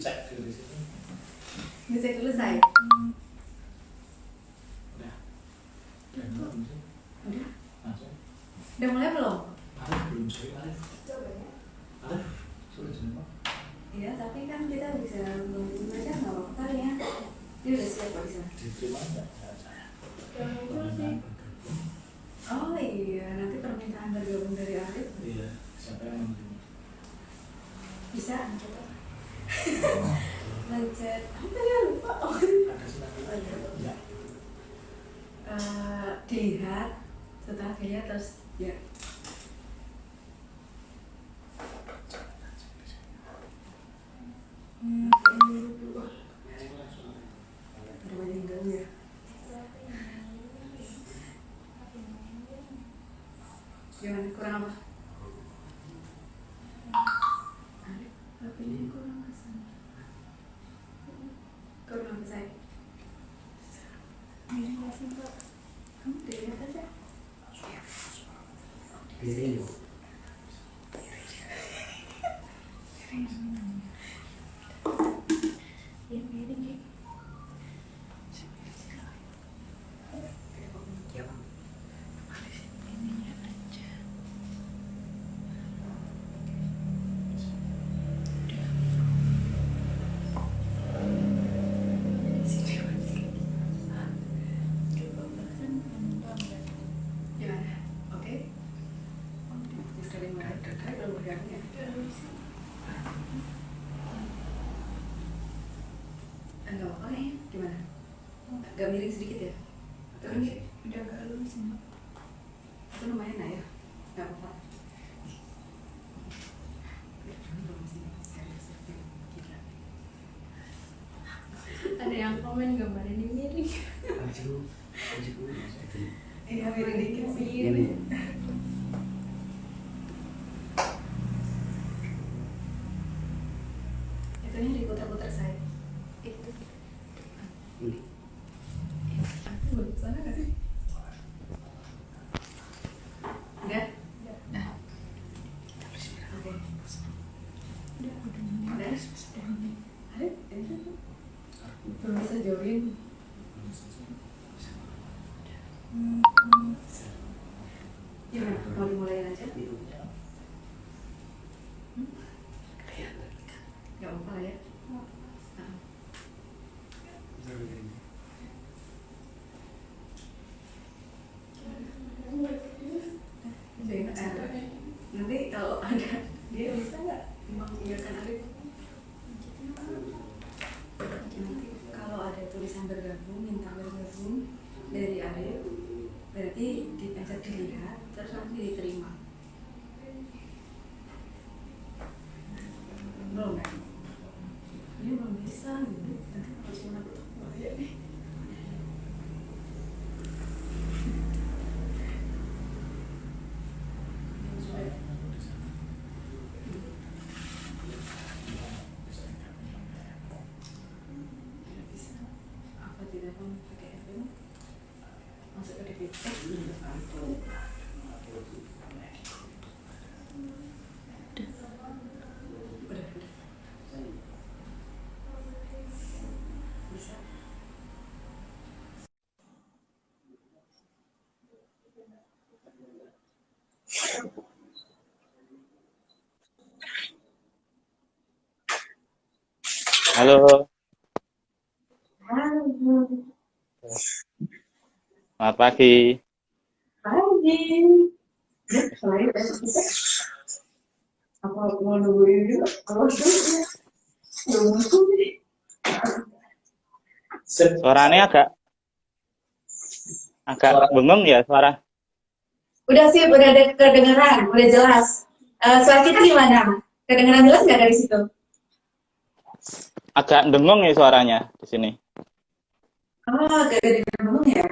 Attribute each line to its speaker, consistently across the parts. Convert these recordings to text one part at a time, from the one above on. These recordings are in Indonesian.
Speaker 1: dicek dulu di situ.
Speaker 2: Dicek dulu saya.
Speaker 1: Udah. Belum sih?
Speaker 2: Udah.
Speaker 1: Langsung.
Speaker 2: Udah mulai belum?
Speaker 1: Belum sih, Alif.
Speaker 2: Coba ya.
Speaker 1: Alif, sudah jempol.
Speaker 2: Iya, tapi kan kita bisa nunggu aja nggak apa-apa kali ya. Dia udah siap kok di sana.
Speaker 1: Diterima nggak? Saya.
Speaker 2: Oh iya, nanti permintaan bergabung dari Arif.
Speaker 1: Iya, siapa yang menerima?
Speaker 2: Bisa mencet apa? Mencet apa ya, lupa.
Speaker 1: Ada silakan.
Speaker 2: Oh iya.
Speaker 1: Ya.
Speaker 2: Dilihat, setelah dilihat terus ya. Ada banyak yang ganggu ya. Gimana, kurang apa? HP-nya kurang kesana. Kurang apa saya? Miring gak sih, Pak? Kamu dilihat aja.
Speaker 1: Pilih.
Speaker 2: Ya, miring ya. Gimana? Oke? Sekali mulai. Kali belum bergabung ya? Enggak apa-apa ya? Gimana? Agak miring sedikit ya? Atau ini udah agak lurus ini? Itu lumayan lah ya? Enggak apa-apa. Ada yang komen gambar ini miring. Iya, miring dikit sih.
Speaker 1: Ini.
Speaker 2: Itunya diputar-putar saya. Itu.
Speaker 1: Ini.
Speaker 2: Sana nggak sih? Udah? Udah. Oke. Udah. Ada? Belum bisa join. Gimana? Mau dimulai aja? Gak apa-apa ya? Nanti kalau ada dia bisa nggak mengingatkan Arif? Nanti kalau ada tulisan bergabung, minta bergabung dari Arif, berarti dipencet dilihat, terus nanti diterima. Belum kan? Ini belum bisa gitu. Nanti kalau cuma bahaya nih. Apa tidak mau pakai FM? Masuk ke DPT. Udah. Bisa.
Speaker 3: Halo,
Speaker 2: Halo.
Speaker 3: selamat pagi.
Speaker 2: Pagi. Baik, apa mau nungguin juga? Kalau sudah, belum masuk nih.
Speaker 3: Suaranya agak bengong ya suara.
Speaker 2: Udah sih, udah ada kedengeran, udah jelas. Suara kita gimana? Kedengeran jelas nggak dari situ?
Speaker 3: Agak dengong ya suaranya di sini.
Speaker 2: Oh, agak kedengeran dulu ya.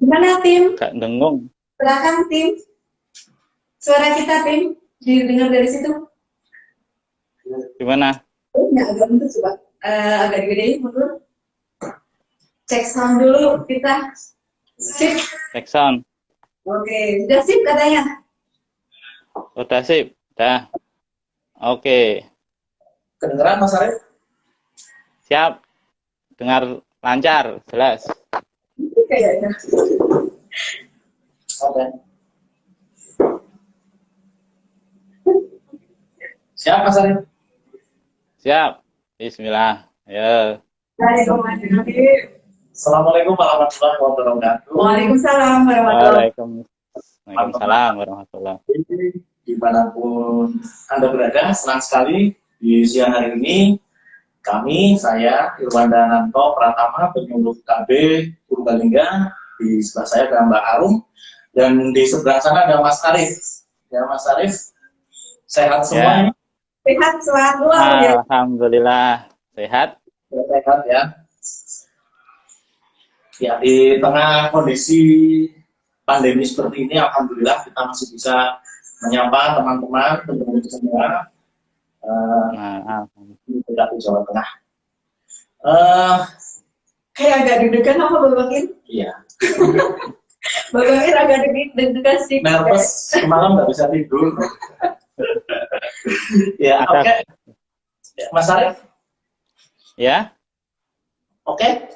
Speaker 2: Gimana tim?
Speaker 3: Agak dengung.
Speaker 2: Belakang tim. Suara kita tim didengar dari situ?
Speaker 3: Gimana?
Speaker 2: Nggak agak mundur coba. Agak digedein mundur. Cek sound dulu kita. Sip.
Speaker 3: Cek sound.
Speaker 2: Oke, sudah sip katanya.
Speaker 3: Udah sip. Dah. Oke.
Speaker 4: Kedengeran Mas Arif?
Speaker 3: Siap. Dengar lancar, jelas.
Speaker 2: Kayaknya.
Speaker 4: Oke. Siap Mas Arif?
Speaker 3: Siap. Bismillah. Ya.
Speaker 4: Assalamualaikum warahmatullahi wabarakatuh.
Speaker 2: Waalaikumsalam warahmatullahi
Speaker 3: Waalaikumsalam warahmatullahi.
Speaker 4: Dimanapun Anda berada, senang sekali di siang hari ini saya Irwanda Nanto Pratama, penyuluh KB Purbalingga. Di sebelah saya ada Mbak Arum, dan di sebelah sana ada Mas Arif. Ya Mas Arif, sehat semua?
Speaker 3: Ya.
Speaker 2: Sehat selalu.
Speaker 3: Alhamdulillah sehat.
Speaker 4: Sehat ya. Ya, di tengah kondisi pandemi seperti ini, alhamdulillah kita masih bisa menyapa teman-teman semua di Jawa Tengah.
Speaker 2: Kayak agak deg-degan apa Bapak Ir?
Speaker 4: Iya.
Speaker 2: Bapak Ir agak deg-degan sih.
Speaker 4: Nervous, semalam nggak bisa tidur. Ya, oke. Ya, Mas Arif?
Speaker 3: Ya.
Speaker 4: Oke.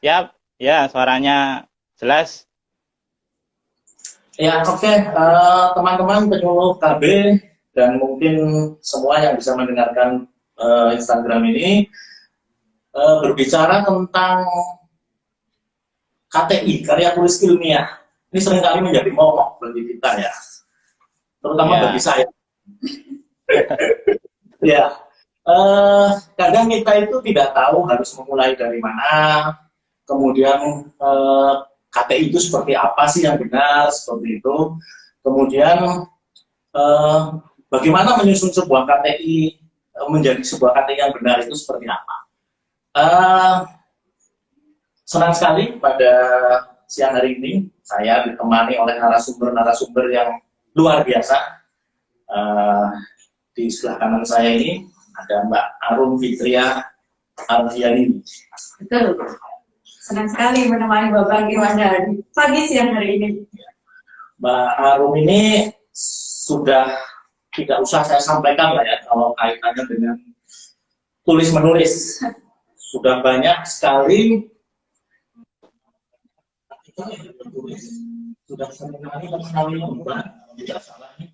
Speaker 3: Siap. Ya, suaranya jelas.
Speaker 4: Ya, oke. Teman-teman penyuluh KB dan mungkin semua yang bisa mendengarkan Instagram ini berbicara tentang KTI, karya tulis ilmiah. Ini seringkali menjadi momok bagi kita ya, terutama bagi saya. Ya, kadang kita itu tidak tahu harus memulai dari mana, kemudian KTI itu seperti apa sih yang benar, seperti itu. Kemudian bagaimana menyusun sebuah KTI menjadi sebuah KTI yang benar itu seperti apa. Senang sekali pada siang hari ini saya ditemani oleh narasumber yang luar biasa. Di sebelah kanan saya ini ada Mbak Arum Fitria Ardiani.
Speaker 2: Betul. Senang sekali menemani Bapak Irwanda di pagi siang hari ini.
Speaker 4: Mbak Arum ini sudah tidak usah saya sampaikan lah ya kalau kaitannya dengan tulis menulis. Sudah banyak sekali sudah sekali lomba, tidak salah nih.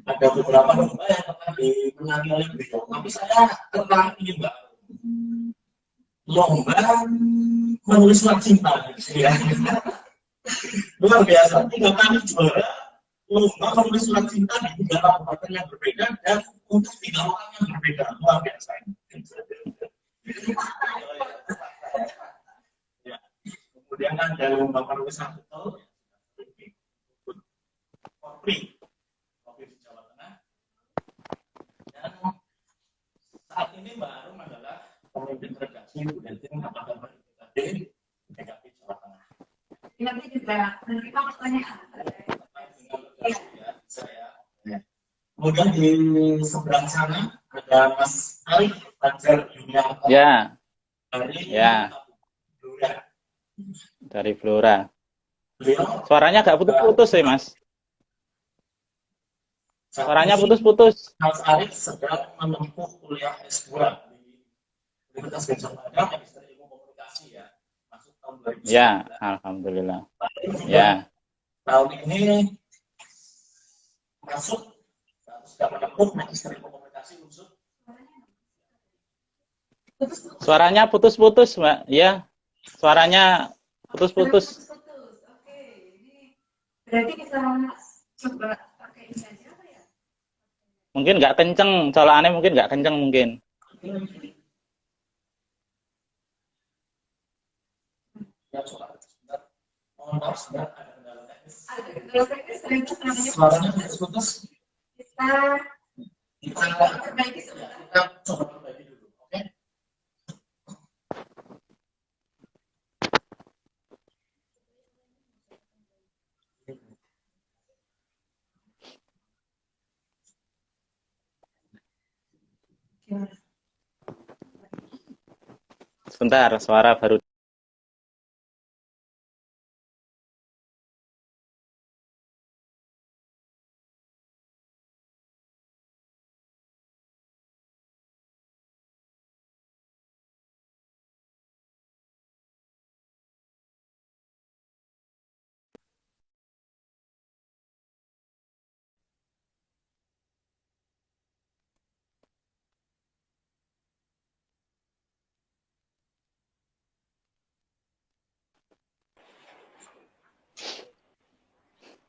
Speaker 4: Ada beberapa lomba yang pernah dimenangi oleh beliau, tapi saya tertarik ini Mbak. Lomba menulis surat cinta, ya. Luar biasa. 3 kali juara lomba menulis surat cinta di 3 kabupaten yang berbeda dan untuk 3 orang yang berbeda. Luar biasa. Ya. Kemudian ada lomba menulis artikel Kopri di Jawa Tengah. Dan saat ini Mbak Arum adalah pemimpin redaksi Bulletin Kabar Baru PKP Jawa Tengah.
Speaker 2: Nanti juga menerima pertanyaan.
Speaker 4: Kemudian di seberang sana ada Mas Arif Fajar Junior.
Speaker 3: Ya.
Speaker 4: Dari
Speaker 3: Flora. Dari Flora.
Speaker 4: Beliau
Speaker 3: Suaranya agak putus-putus sih, Mas. Suaranya putus-putus.
Speaker 4: Mas Arif sedang menempuh kuliah S2 di Universitas Gajah Mada, Magister Ilmu Komunikasi ya. Masuk tahun 2019.
Speaker 3: Ya, alhamdulillah. Ya.
Speaker 4: Tahun ini masuk sudah menempuh Magister Ilmu Komunikasi unsur.
Speaker 3: Suaranya putus-putus, Mbak. Ya. Suaranya putus-putus.
Speaker 2: Oke, ini berarti kita coba pakai ini aja apa ya?
Speaker 3: Mungkin nggak kenceng, colokannya mungkin nggak kenceng mungkin.
Speaker 4: Ya, coba sebentar. Mohon maaf sebentar, ada kendala teknis.
Speaker 2: Ada kendala teknis, ternyata namanya
Speaker 4: Suaranya putus-putus.
Speaker 2: kita perbaiki sebentar.
Speaker 4: Kita coba perbaiki dulu, oke?
Speaker 3: Sebentar, suara baru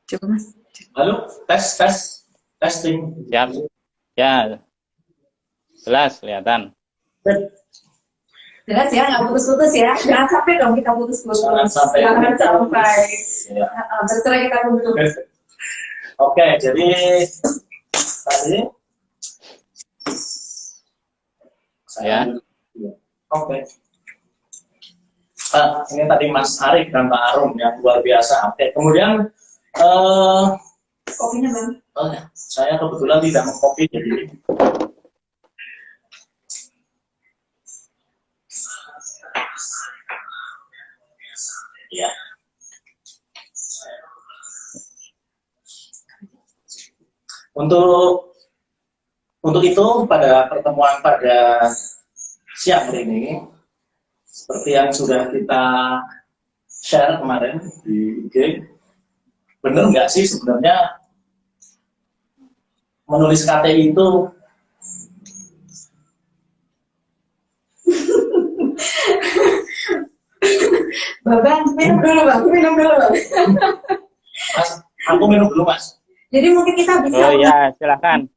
Speaker 2: Coba Mas.
Speaker 4: Halo, testing.
Speaker 3: Siap. Ya, jelas kelihatan.
Speaker 2: Jelas ya, nggak putus-putus ya. Jangan sampai dong kita putus-putus.
Speaker 4: Jangan sampai.
Speaker 2: Jangan sampai.
Speaker 4: Ya.
Speaker 2: Bercerai kita putus.
Speaker 4: Oke, jadi tadi
Speaker 3: Ya.
Speaker 4: Oke. Ini tadi Mas Arif dan Pak Arum yang luar biasa. Oke, kemudian
Speaker 2: Kopinya Bang.
Speaker 4: saya kebetulan tidak mengkopi jadi ya. Untuk itu pada pertemuan pada siang hari ini seperti yang sudah kita share kemarin di IG, benar nggak sih sebenarnya menulis KTI itu
Speaker 2: Bang, minum dulu Bang.
Speaker 4: Mas, aku minum dulu Mas.
Speaker 2: Jadi mungkin kita bisa
Speaker 3: Oh ya, silakan.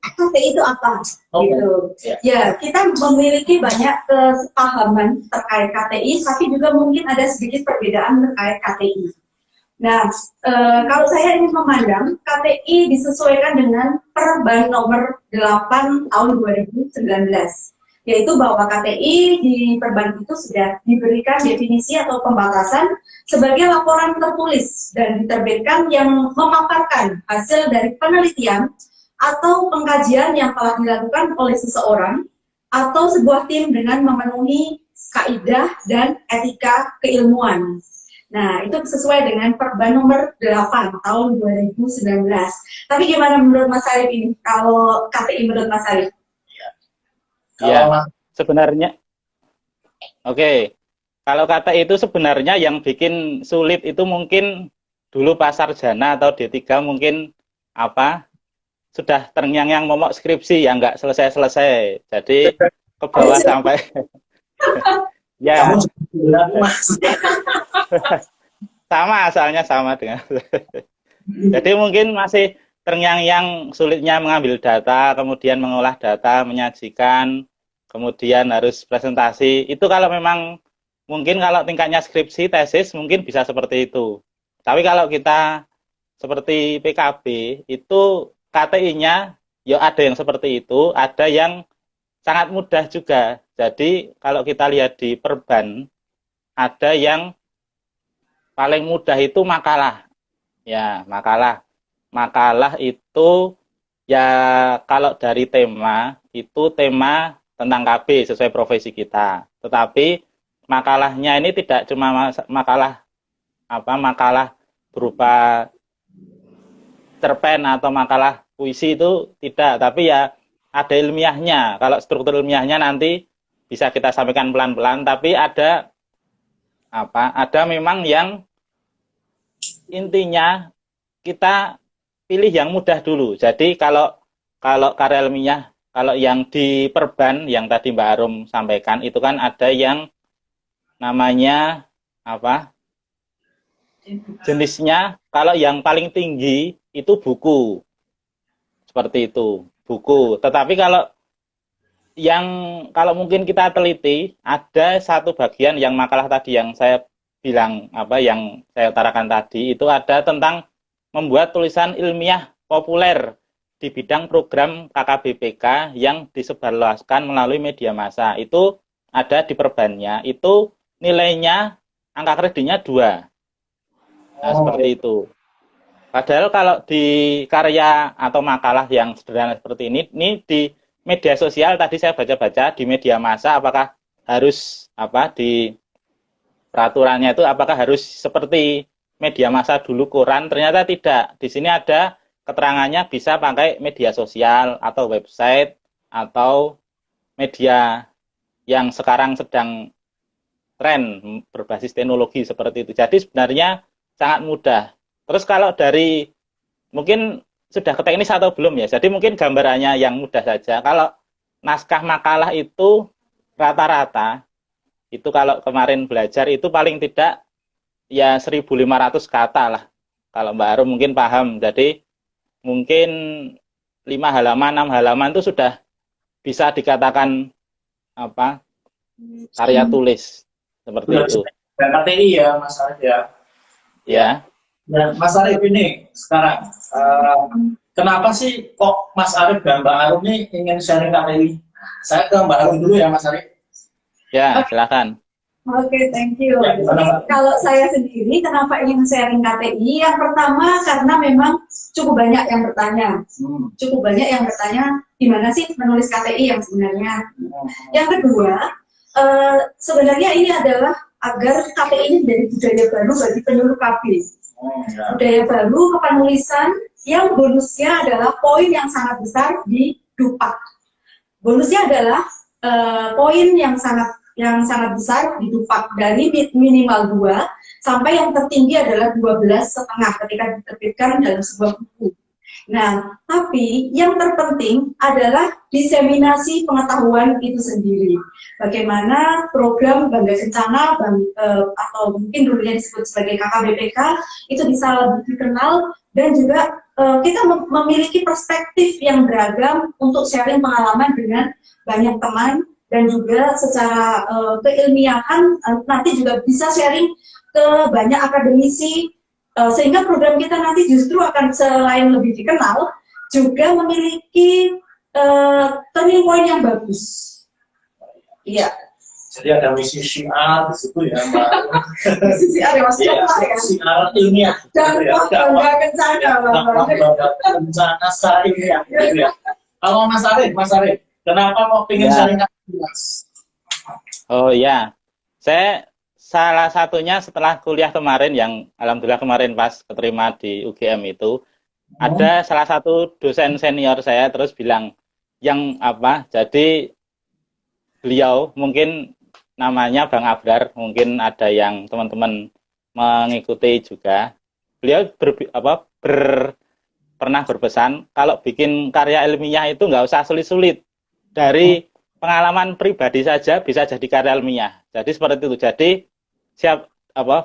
Speaker 2: KTI itu apa?
Speaker 4: Oke.
Speaker 2: Gitu.
Speaker 4: Ya.
Speaker 2: Ya, kita memiliki banyak kesepahaman terkait KTI, tapi juga mungkin ada sedikit perbedaan terkait KTI. Nah, kalau saya ingin memandang KTI disesuaikan dengan Perban nomor 8 tahun 2019, yaitu bahwa KTI di Perban itu sudah diberikan definisi atau pembatasan sebagai laporan tertulis dan diterbitkan yang memaparkan hasil dari penelitian atau pengkajian yang telah dilakukan oleh seseorang atau sebuah tim dengan memenuhi kaidah dan etika keilmuan. Nah, itu sesuai dengan Perban nomor 8 tahun 2019. Tapi gimana menurut Mas Arif ini? Kalau KTI menurut Mas Arif?
Speaker 3: Ya,
Speaker 4: Kalau
Speaker 3: sebenarnya, oke. Kalau KTI itu sebenarnya yang bikin sulit itu mungkin dulu pas sarjana atau D3 mungkin apa sudah terngiang-ngiang momok skripsi yang nggak selesai-selesai. Jadi ke bawah sampai ya.
Speaker 4: kamu sebenarnya Mas.
Speaker 3: Sama asalnya sama dengan jadi mungkin masih terngiang-ngiang sulitnya mengambil data, kemudian mengolah data, menyajikan, kemudian harus presentasi. Itu kalau memang mungkin kalau tingkatnya skripsi, tesis mungkin bisa seperti itu. Tapi kalau kita seperti PKB itu KTI-nya ya ada yang seperti itu, ada yang sangat mudah juga. Jadi kalau kita lihat di Perban ada yang paling mudah itu makalah. Ya, makalah. Makalah itu ya kalau dari tema itu tema tentang KB sesuai profesi kita. Tetapi makalahnya ini tidak cuma makalah makalah berupa cerpen atau makalah puisi itu tidak, tapi ya ada ilmiahnya. Kalau struktur ilmiahnya nanti bisa kita sampaikan pelan-pelan, tapi ada memang yang intinya kita pilih yang mudah dulu. Jadi kalau karya ilmiah, kalau yang di Perban yang tadi Mbak Arum sampaikan itu kan ada yang namanya jenisnya, kalau yang paling tinggi itu buku. Seperti itu, buku. Tetapi kalau mungkin kita teliti, ada satu bagian yang makalah tadi yang saya bilang yang saya utarakan tadi itu ada tentang membuat tulisan ilmiah populer di bidang program KKBPK yang disebarluaskan melalui media massa. Itu ada di Perbannya, itu nilainya angka kreditnya 2. Nah, seperti itu. Padahal kalau di karya atau makalah yang sederhana seperti ini di media sosial tadi saya baca-baca di media massa apakah harus di peraturannya itu apakah harus seperti media massa dulu koran, ternyata tidak. Di sini ada keterangannya bisa pakai media sosial atau website atau media yang sekarang sedang tren berbasis teknologi seperti itu. Jadi sebenarnya sangat mudah. Terus kalau dari mungkin sudah ke teknis atau belum ya. Jadi mungkin gambarannya yang mudah saja. Kalau naskah makalah itu rata-rata itu kalau kemarin belajar itu paling tidak ya 1.500 kata lah. Kalau Mbak Arum mungkin paham. Jadi mungkin 5 halaman, 6 halaman itu sudah bisa dikatakan apa? Karya tulis seperti itu.
Speaker 4: Dan KTI ya Mas Arif ya.
Speaker 3: Ya.
Speaker 4: Nah, Mas Arif ini sekarang kenapa sih kok Mas Arif dan Mbak Arum ini ingin sharing KTI? Saya ke Mbak Arum dulu ya Mas Arif.
Speaker 3: Ya, silakan.
Speaker 2: Oke, thank you.
Speaker 4: Ya, gimana, Mbak?
Speaker 2: Kalau saya sendiri, kenapa ingin sharing KTI? Yang pertama, karena memang cukup banyak yang bertanya. Cukup banyak yang bertanya, gimana sih menulis KTI yang sebenarnya? Yang kedua, sebenarnya ini adalah agar KTI ini menjadi budaya baru bagi penyuluh KB. Budaya baru kepenulisan yang bonusnya adalah poin yang sangat besar di Dupak. Bonusnya adalah poin yang sangat besar di Dupak, dari minimal 2 sampai yang tertinggi adalah 12,5 ketika diterbitkan dalam sebuah buku. Nah, tapi yang terpenting adalah diseminasi pengetahuan itu sendiri. Bagaimana program Bangga Kencana atau mungkin dulunya disebut sebagai KKBPK itu bisa lebih dikenal, dan juga kita memiliki perspektif yang beragam untuk sharing pengalaman dengan banyak teman, dan juga secara keilmiahan nanti juga bisa sharing ke banyak akademisi, sehingga program kita nanti justru akan selain lebih dikenal, juga memiliki turning point yang bagus. Iya.
Speaker 4: Jadi ada misi syiar di situ ya Mbak.
Speaker 2: Sisi ada maksudnya apa ya?
Speaker 4: Syiar ilmiah.
Speaker 2: Dan Bangga Kencana,
Speaker 4: Bangga Kencana secara ilmiah. Gitu ya. Kalau Mas Arif, kenapa mau pengen sharing KTI, Mas?
Speaker 3: Oh ya, saya salah satunya setelah kuliah kemarin yang alhamdulillah kemarin pas keterima di UGM itu, ada salah satu dosen senior saya terus bilang, yang apa, jadi beliau mungkin namanya Bang Abrar, mungkin ada yang teman-teman mengikuti juga. Beliau pernah berpesan kalau bikin karya ilmiah itu nggak usah sulit-sulit. Dari pengalaman pribadi saja bisa jadi karya ilmiah. Jadi seperti itu. Jadi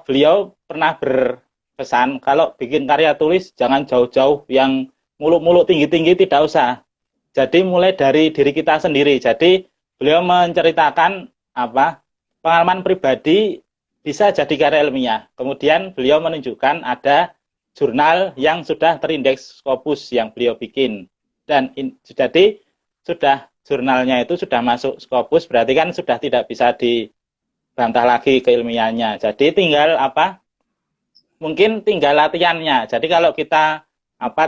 Speaker 3: beliau pernah berpesan kalau bikin karya tulis jangan jauh-jauh yang muluk-muluk tinggi-tinggi, tidak usah. Jadi mulai dari diri kita sendiri. Jadi beliau menceritakan pengalaman pribadi bisa jadi karya ilmiah. Kemudian beliau menunjukkan ada jurnal yang sudah terindeks Scopus yang beliau bikin. Dan jadi sudah jurnalnya itu sudah masuk Scopus, berarti kan sudah tidak bisa dibantah lagi keilmiahannya. Jadi tinggal mungkin tinggal latihannya. Jadi kalau kita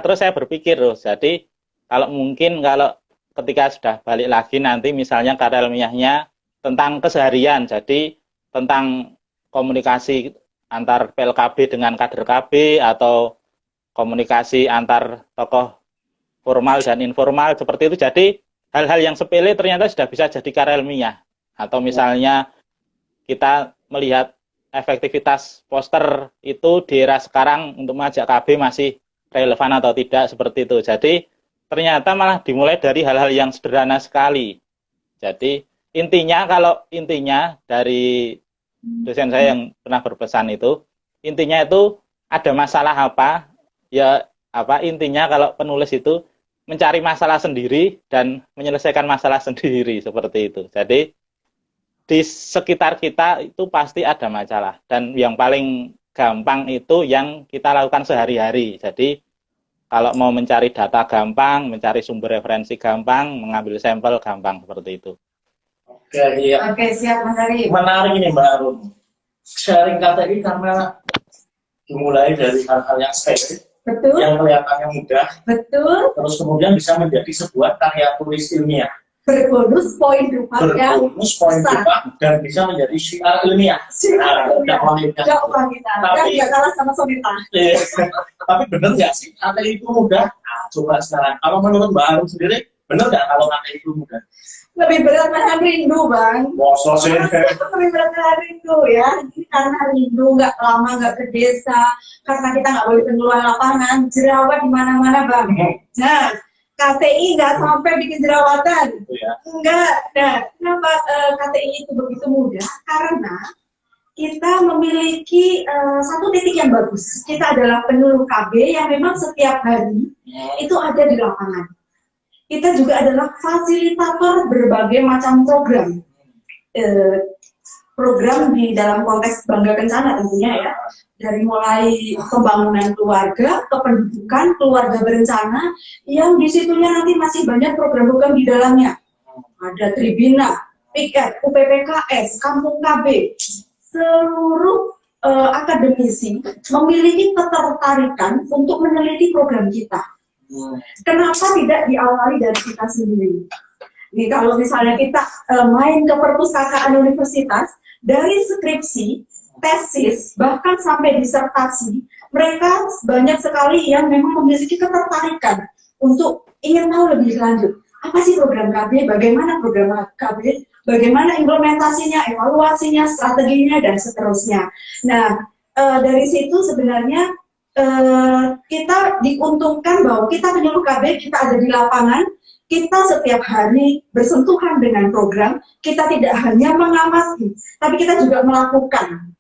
Speaker 3: terus saya berpikir jadi kalau ketika sudah balik lagi nanti misalnya karya ilmiahnya tentang keseharian, jadi tentang komunikasi antar PLKB dengan kader KB atau komunikasi antar tokoh formal dan informal seperti itu. Jadi hal-hal yang sepele ternyata sudah bisa jadi karya ilmiah. Atau misalnya kita melihat efektivitas poster itu di era sekarang untuk mengajak KB masih relevan atau tidak, seperti itu. Jadi ternyata malah dimulai dari hal-hal yang sederhana sekali. Jadi intinya dari dosen saya yang pernah berpesan itu, intinya itu ada masalah intinya kalau penulis itu mencari masalah sendiri dan menyelesaikan masalah sendiri, seperti itu. Jadi di sekitar kita itu pasti ada masalah, dan yang paling gampang itu yang kita lakukan sehari-hari. Jadi kalau mau mencari data gampang, mencari sumber referensi gampang, mengambil sampel gampang, seperti itu.
Speaker 4: Oke, iya.
Speaker 2: Oke, siap Mas Ari.
Speaker 4: Menarik ini Mbak Arum. Sharing KTI karena dimulai dari hal-hal yang sepele,
Speaker 2: Betul.
Speaker 4: yang kelihatannya mudah,
Speaker 2: Betul.
Speaker 4: terus kemudian bisa menjadi sebuah karya tulis ilmiah.
Speaker 2: Berbonus poin Dupak ya.
Speaker 4: Berbonus poin Dupak dan bisa menjadi syiar ilmiah. Dakwah kita. Tapi
Speaker 2: nggak kalah sama Sonita.
Speaker 4: Tapi benar nggak sih KTI itu mudah? Nah, coba sekarang. Kalau menurut Mbak Arum sendiri, benar nggak kalau KTI itu mudah?
Speaker 2: Lebih berat menahan rindu, Bang.
Speaker 4: Masa sih?
Speaker 2: Lebih berat menahan rindu ya. Karena rindu, nggak lama, nggak ke desa. Karena kita nggak boleh keluar lapangan. Jerawat di mana-mana, Bang. Nah, KTI nggak sampai bikin jerawatan.
Speaker 4: Ya.
Speaker 2: Enggak. Nah, kenapa KTI itu begitu mudah? Karena kita memiliki satu titik yang bagus. Kita adalah penyuluh KB yang memang setiap hari itu ada di lapangan. Kita juga adalah fasilitator berbagai macam program. Program di dalam konteks Bangga Kencana tentunya ya. Dari mulai pembangunan keluarga, kependudukan, keluarga berencana, yang disitunya nanti masih banyak program-program di dalamnya. Ada Tribina, PIKET, UPPKS, Kampung KB, seluruh akademisi memiliki ketertarikan untuk meneliti program kita. Kenapa tidak diawali dari kita sendiri? Nih, kalau misalnya kita main ke perpustakaan universitas, dari skripsi, tesis, bahkan sampai disertasi, mereka banyak sekali yang memang memiliki ketertarikan untuk ingin tahu lebih lanjut. Apa sih program KB, bagaimana program KB, bagaimana implementasinya, evaluasinya, strateginya, dan seterusnya. Nah, dari situ sebenarnya kita diuntungkan bahwa kita penyuluh KB, kita ada di lapangan, kita setiap hari bersentuhan dengan program, kita tidak hanya mengamati, tapi kita juga melakukan.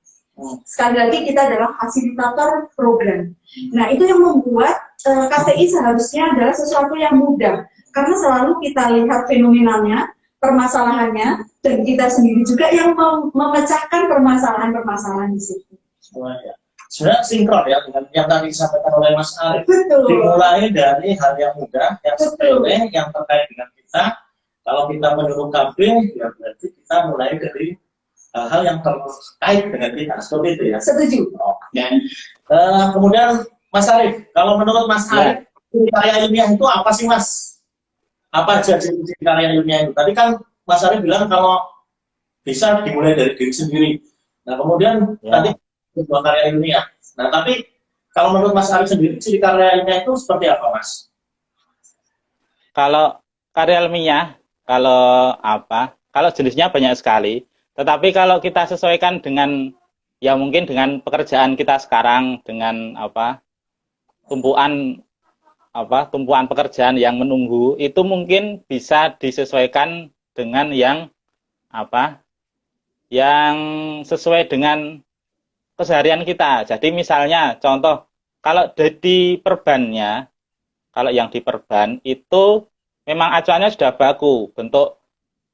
Speaker 2: Sekali lagi kita adalah fasilitator program. Nah, itu yang membuat KTI seharusnya adalah sesuatu yang mudah. Karena selalu kita lihat fenomenanya, permasalahannya, dan kita sendiri juga yang memecahkan permasalahan-permasalahan di situ.
Speaker 4: Sebenarnya sinkron ya dengan yang tadi disampaikan oleh Mas Arief.
Speaker 2: Betul.
Speaker 4: Dimulai dari hal yang mudah, yang sepele, yang terkait dengan kita. Kalau kita menurut KB, ya berarti kita mulai dari hal-hal yang terkait dengan kita. Seperti itu ya.
Speaker 2: Setuju.
Speaker 4: Oke. Kemudian Mas Arief, kalau menurut Mas Arief, karya ilmiah itu apa sih Mas? Apa aja ciri-ciri karya ilmiah itu? Tadi kan Mas Arief bilang kalau bisa dimulai dari diri sendiri. Nah kemudian tadi sebuah karya ilmiah. Nah tapi kalau menurut Mas Arief sendiri, ciri karya ilmiah itu seperti apa Mas?
Speaker 3: Kalau karya ilmiah, kalau jenisnya banyak sekali. Tetapi kalau kita sesuaikan dengan, ya mungkin dengan pekerjaan kita sekarang, dengan tumpuan pekerjaan yang menunggu, itu mungkin bisa disesuaikan dengan yang sesuai dengan keseharian kita. Jadi misalnya contoh, kalau di perbannya, kalau yang di perban itu memang acuannya sudah baku, bentuk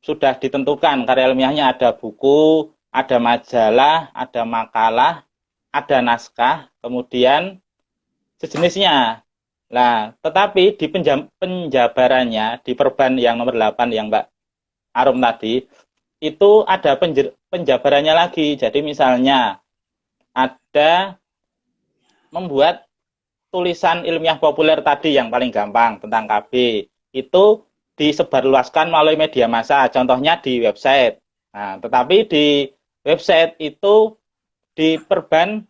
Speaker 3: sudah ditentukan, karya ilmiahnya ada buku, ada majalah, ada makalah, ada naskah, kemudian sejenisnya. Nah, tetapi di penjabarannya, di perban yang nomor 8 yang Mbak Arum tadi, itu ada penjabarannya lagi. Jadi misalnya, ada membuat tulisan ilmiah populer tadi yang paling gampang tentang KB, itu disebarluaskan melalui media massa, contohnya di website. Nah, tetapi di website itu di perban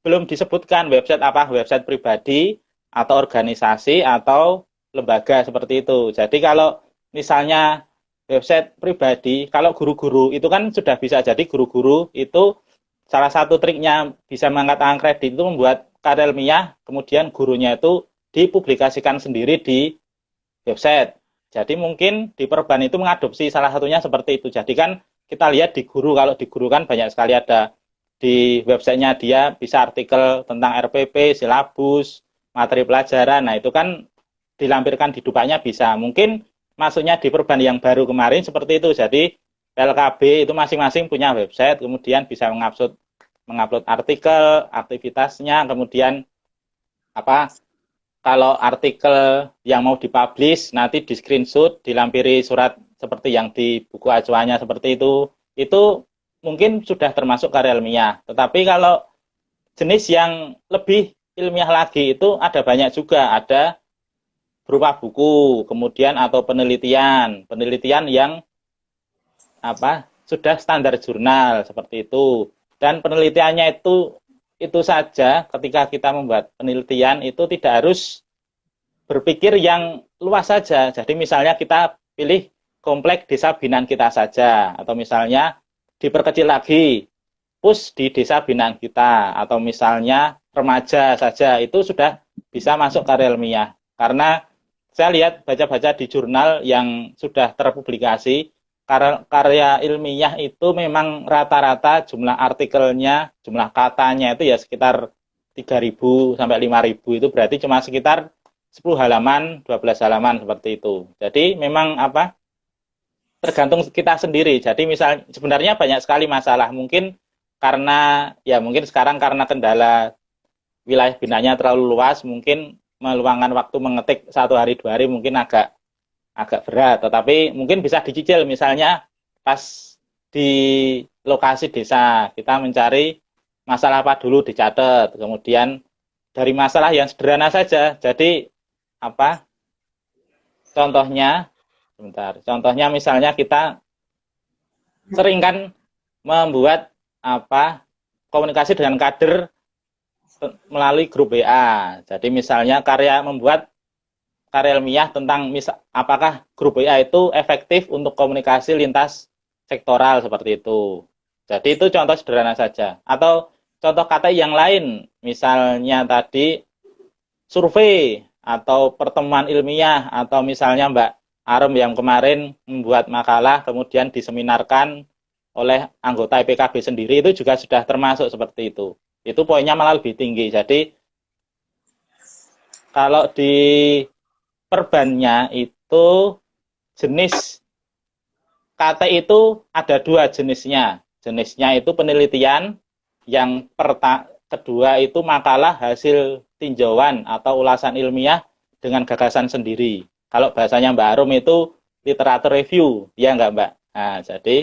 Speaker 3: belum disebutkan website apa, website pribadi atau organisasi atau lembaga seperti itu. Jadi kalau misalnya website pribadi, kalau guru-guru itu kan sudah bisa jadi guru-guru itu salah satu triknya bisa mengangkat kredit itu membuat karya ilmiah, kemudian gurunya itu dipublikasikan sendiri di website. Jadi mungkin di perban itu mengadopsi salah satunya seperti itu. Jadi kan kita lihat di guru, kalau di guru kan banyak sekali ada di websitenya dia bisa artikel tentang RPP, silabus, materi pelajaran. Nah itu kan dilampirkan di dupanya bisa. Mungkin masuknya di perban yang baru kemarin seperti itu. Jadi LKB itu masing-masing punya website, kemudian bisa mengupload artikel, aktivitasnya, kemudian kalau artikel yang mau dipublish nanti di screenshot, dilampiri surat seperti yang di buku acuannya seperti itu mungkin sudah termasuk karya ilmiah. Tetapi kalau jenis yang lebih ilmiah lagi itu ada banyak juga, ada berupa buku, kemudian atau penelitian yang sudah standar jurnal seperti itu. Dan penelitiannya itu saja, ketika kita membuat penelitian itu tidak harus berpikir yang luas saja. Jadi misalnya kita pilih kompleks desa binaan kita saja, atau misalnya diperkecil lagi, push di desa binaan kita, atau misalnya remaja saja, itu sudah bisa masuk karya ilmiah. Karena saya lihat baca-baca di jurnal yang sudah terpublikasi, karya ilmiah itu memang rata-rata jumlah artikelnya, jumlah katanya itu ya sekitar 3.000 sampai 5.000, itu berarti cuma sekitar 10 halaman, 12 halaman seperti itu. Jadi memang apa? Tergantung kita sendiri. Jadi misal sebenarnya banyak sekali masalah. Mungkin karena ya mungkin sekarang karena kendala wilayah binanya terlalu luas, mungkin meluangkan waktu mengetik 1 hari 2 hari mungkin agak berat. Tetapi mungkin bisa dicicil, misalnya pas di lokasi desa kita mencari masalah apa dulu, dicatat. Kemudian dari masalah yang sederhana saja. Jadi apa? Contohnya, sebentar. Contohnya misalnya kita sering kan membuat apa? Komunikasi dengan kader melalui grup WA. Jadi misalnya membuat karya ilmiah tentang apakah grup WA itu efektif untuk komunikasi lintas sektoral seperti itu. Jadi itu contoh sederhana saja. Atau contoh kata yang lain, misalnya tadi survei atau pertemuan ilmiah, atau misalnya Mbak Arum yang kemarin membuat makalah kemudian diseminarkan oleh anggota IPKB sendiri, itu juga sudah termasuk seperti itu. Itu poinnya malah lebih tinggi. Jadi kalau di perbannya itu jenis KT itu ada 2 jenisnya. Jenisnya itu penelitian, yang kedua itu makalah hasil tinjauan atau ulasan ilmiah dengan gagasan sendiri. Kalau bahasanya Mbak Arum itu literatur review, ya enggak Mbak? Nah, jadi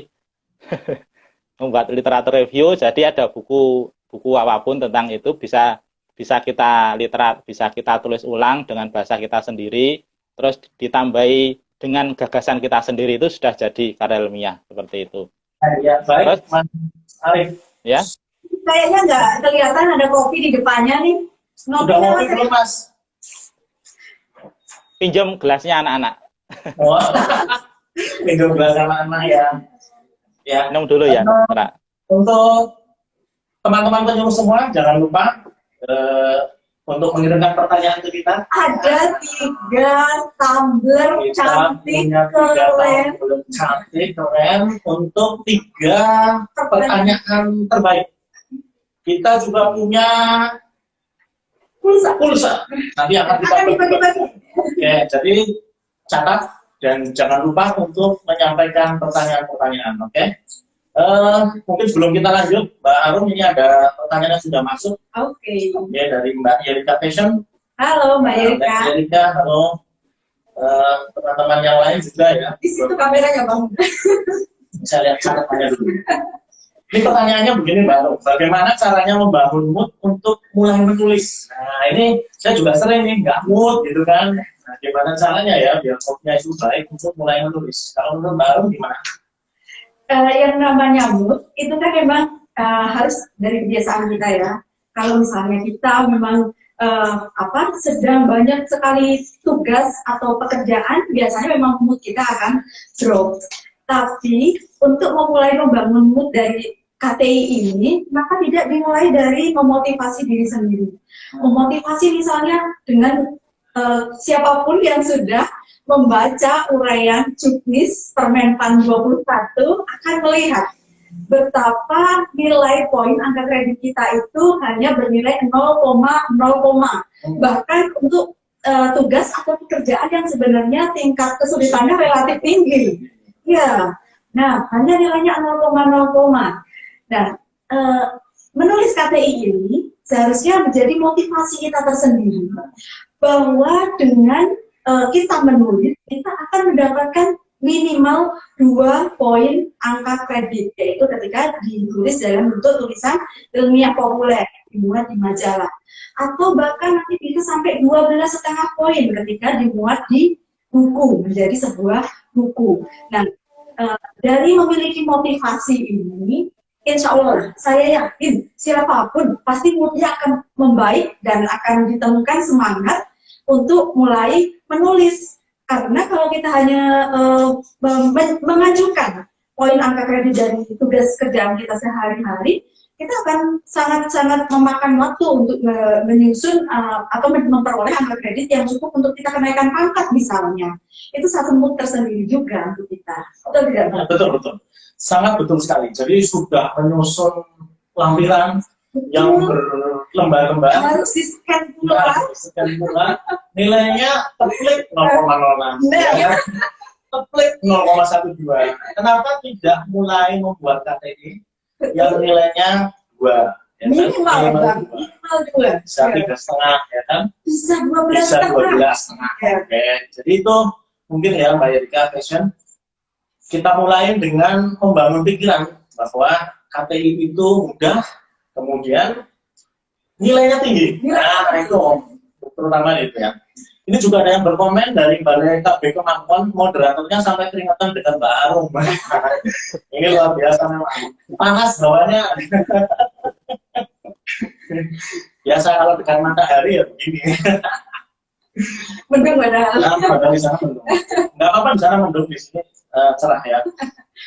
Speaker 3: membuat literatur review, jadi ada buku apapun tentang itu bisa kita tulis ulang dengan bahasa kita sendiri, terus ditambahi dengan gagasan kita sendiri, itu sudah jadi karya ilmiah seperti itu.
Speaker 4: Ya, baik,
Speaker 3: terus,
Speaker 4: Mas Arif.
Speaker 3: Ya.
Speaker 2: Kayaknya nggak kelihatan ada kopi di depannya nih.
Speaker 4: Udah ngopi belum, Mas?
Speaker 3: Pinjam gelasnya anak-anak.
Speaker 4: Oh, pinjam gelas anak-anak ya. Ya.
Speaker 3: Minum dulu ya.
Speaker 4: Untuk teman-teman penyuluh semua, jangan lupa untuk mengirimkan pertanyaan ke kita.
Speaker 2: Ada 3 tumbler cantik
Speaker 4: keren untuk 3 pertanyaan terbaik. Kita juga punya pulsa. Nanti akan kita
Speaker 2: dibagi-bagi.
Speaker 4: Oke, jadi catat dan jangan lupa untuk menyampaikan pertanyaan-pertanyaan. Oke. Mungkin sebelum kita lanjut, Mbak Arum, ini ada pertanyaan yang sudah masuk.
Speaker 2: Oke.
Speaker 4: Ya, dari Mbak Yerika Passion.
Speaker 2: Halo Mbak Yerika.
Speaker 4: Mbak Yerika, halo. Teman-teman yang lain juga ya.
Speaker 2: Di situ kameranya Bang.
Speaker 4: Bisa lihat catatannya dulu. Ini pertanyaannya begini Mbak Arum, bagaimana caranya membangun mood untuk mulai menulis? Nah, ini saya juga sering nih, nggak mood gitu kan. Nah, gimana caranya ya biar moodnya itu baik untuk mulai menulis? Kalau menurut Mbak Arum gimana?
Speaker 2: Yang namanya mood itu kan memang harus dari kebiasaan kita ya. Kalau misalnya kita memang sedang banyak sekali tugas atau pekerjaan, biasanya memang mood kita akan drop. Tapi untuk memulai membangun mood dari KTI ini, maka tidak dimulai dari memotivasi diri sendiri. Memotivasi misalnya dengan siapapun yang sudah membaca uraian Juknis Permenpan 21 akan melihat betapa nilai poin angka kredit kita itu hanya bernilai 0,0, bahkan untuk tugas atau pekerjaan yang sebenarnya tingkat kesulitannya relatif tinggi. Ya, nah hanya nilainya 0,0. Nah, menulis KTI ini seharusnya menjadi motivasi kita tersendiri bahwa dengan kita menulis, kita akan mendapatkan minimal 2 poin angka kredit, yaitu ketika ditulis dalam bentuk tulisan ilmiah populer, dimuat di majalah. Atau bahkan nanti bisa sampai 12,5 poin ketika dimuat di buku, menjadi sebuah buku. Nah, dari memiliki motivasi ini, insya Allah, saya yakin siapapun pasti moodnya akan membaik dan akan ditemukan semangat untuk mulai menulis. Karena kalau kita hanya mengajukan poin angka kredit dari tugas kerjaan kita sehari-hari, kita akan sangat-sangat memakan waktu untuk menyusun atau memperoleh angka kredit yang cukup untuk kita kenaikan pangkat misalnya. Itu satu mood tersendiri juga untuk kita. Betul tidak, Mbak?
Speaker 4: Betul, betul. Sangat betul sekali. Jadi sudah menyusun lampiran yang berlembar-lembar.
Speaker 2: Harus di-scan pula.
Speaker 4: Nilainya terklik 0,06. Ya. Terklik 0,12. Kenapa tidak mulai membuat KTI yang nilainya 2? Ya,
Speaker 2: Minimal, Bang. Minimal 2.
Speaker 4: Bisa 3,5, ya kan?
Speaker 2: Bisa 12
Speaker 4: Bisa
Speaker 2: setengah.
Speaker 4: 12,5.
Speaker 2: Ya.
Speaker 4: Oke. Jadi itu mungkin ya Mbak Erika Fashion, kita mulai dengan membangun pikiran bahwa KTI itu mudah, kemudian nilainya tinggi. Nah, itu terutama itu ya. Ini juga ada yang berkomen dari Balai KB Kemampuan, moderatornya sampai keringetan dengan Mbak Arum. Ini luar biasa memang. Panas bawahnya. Biasa kalau dengan matahari ya begini.
Speaker 2: Mendung padahal.
Speaker 4: Padahal di sana mendung. Nggak apa-apa di sana mendung, di sini cerah ya.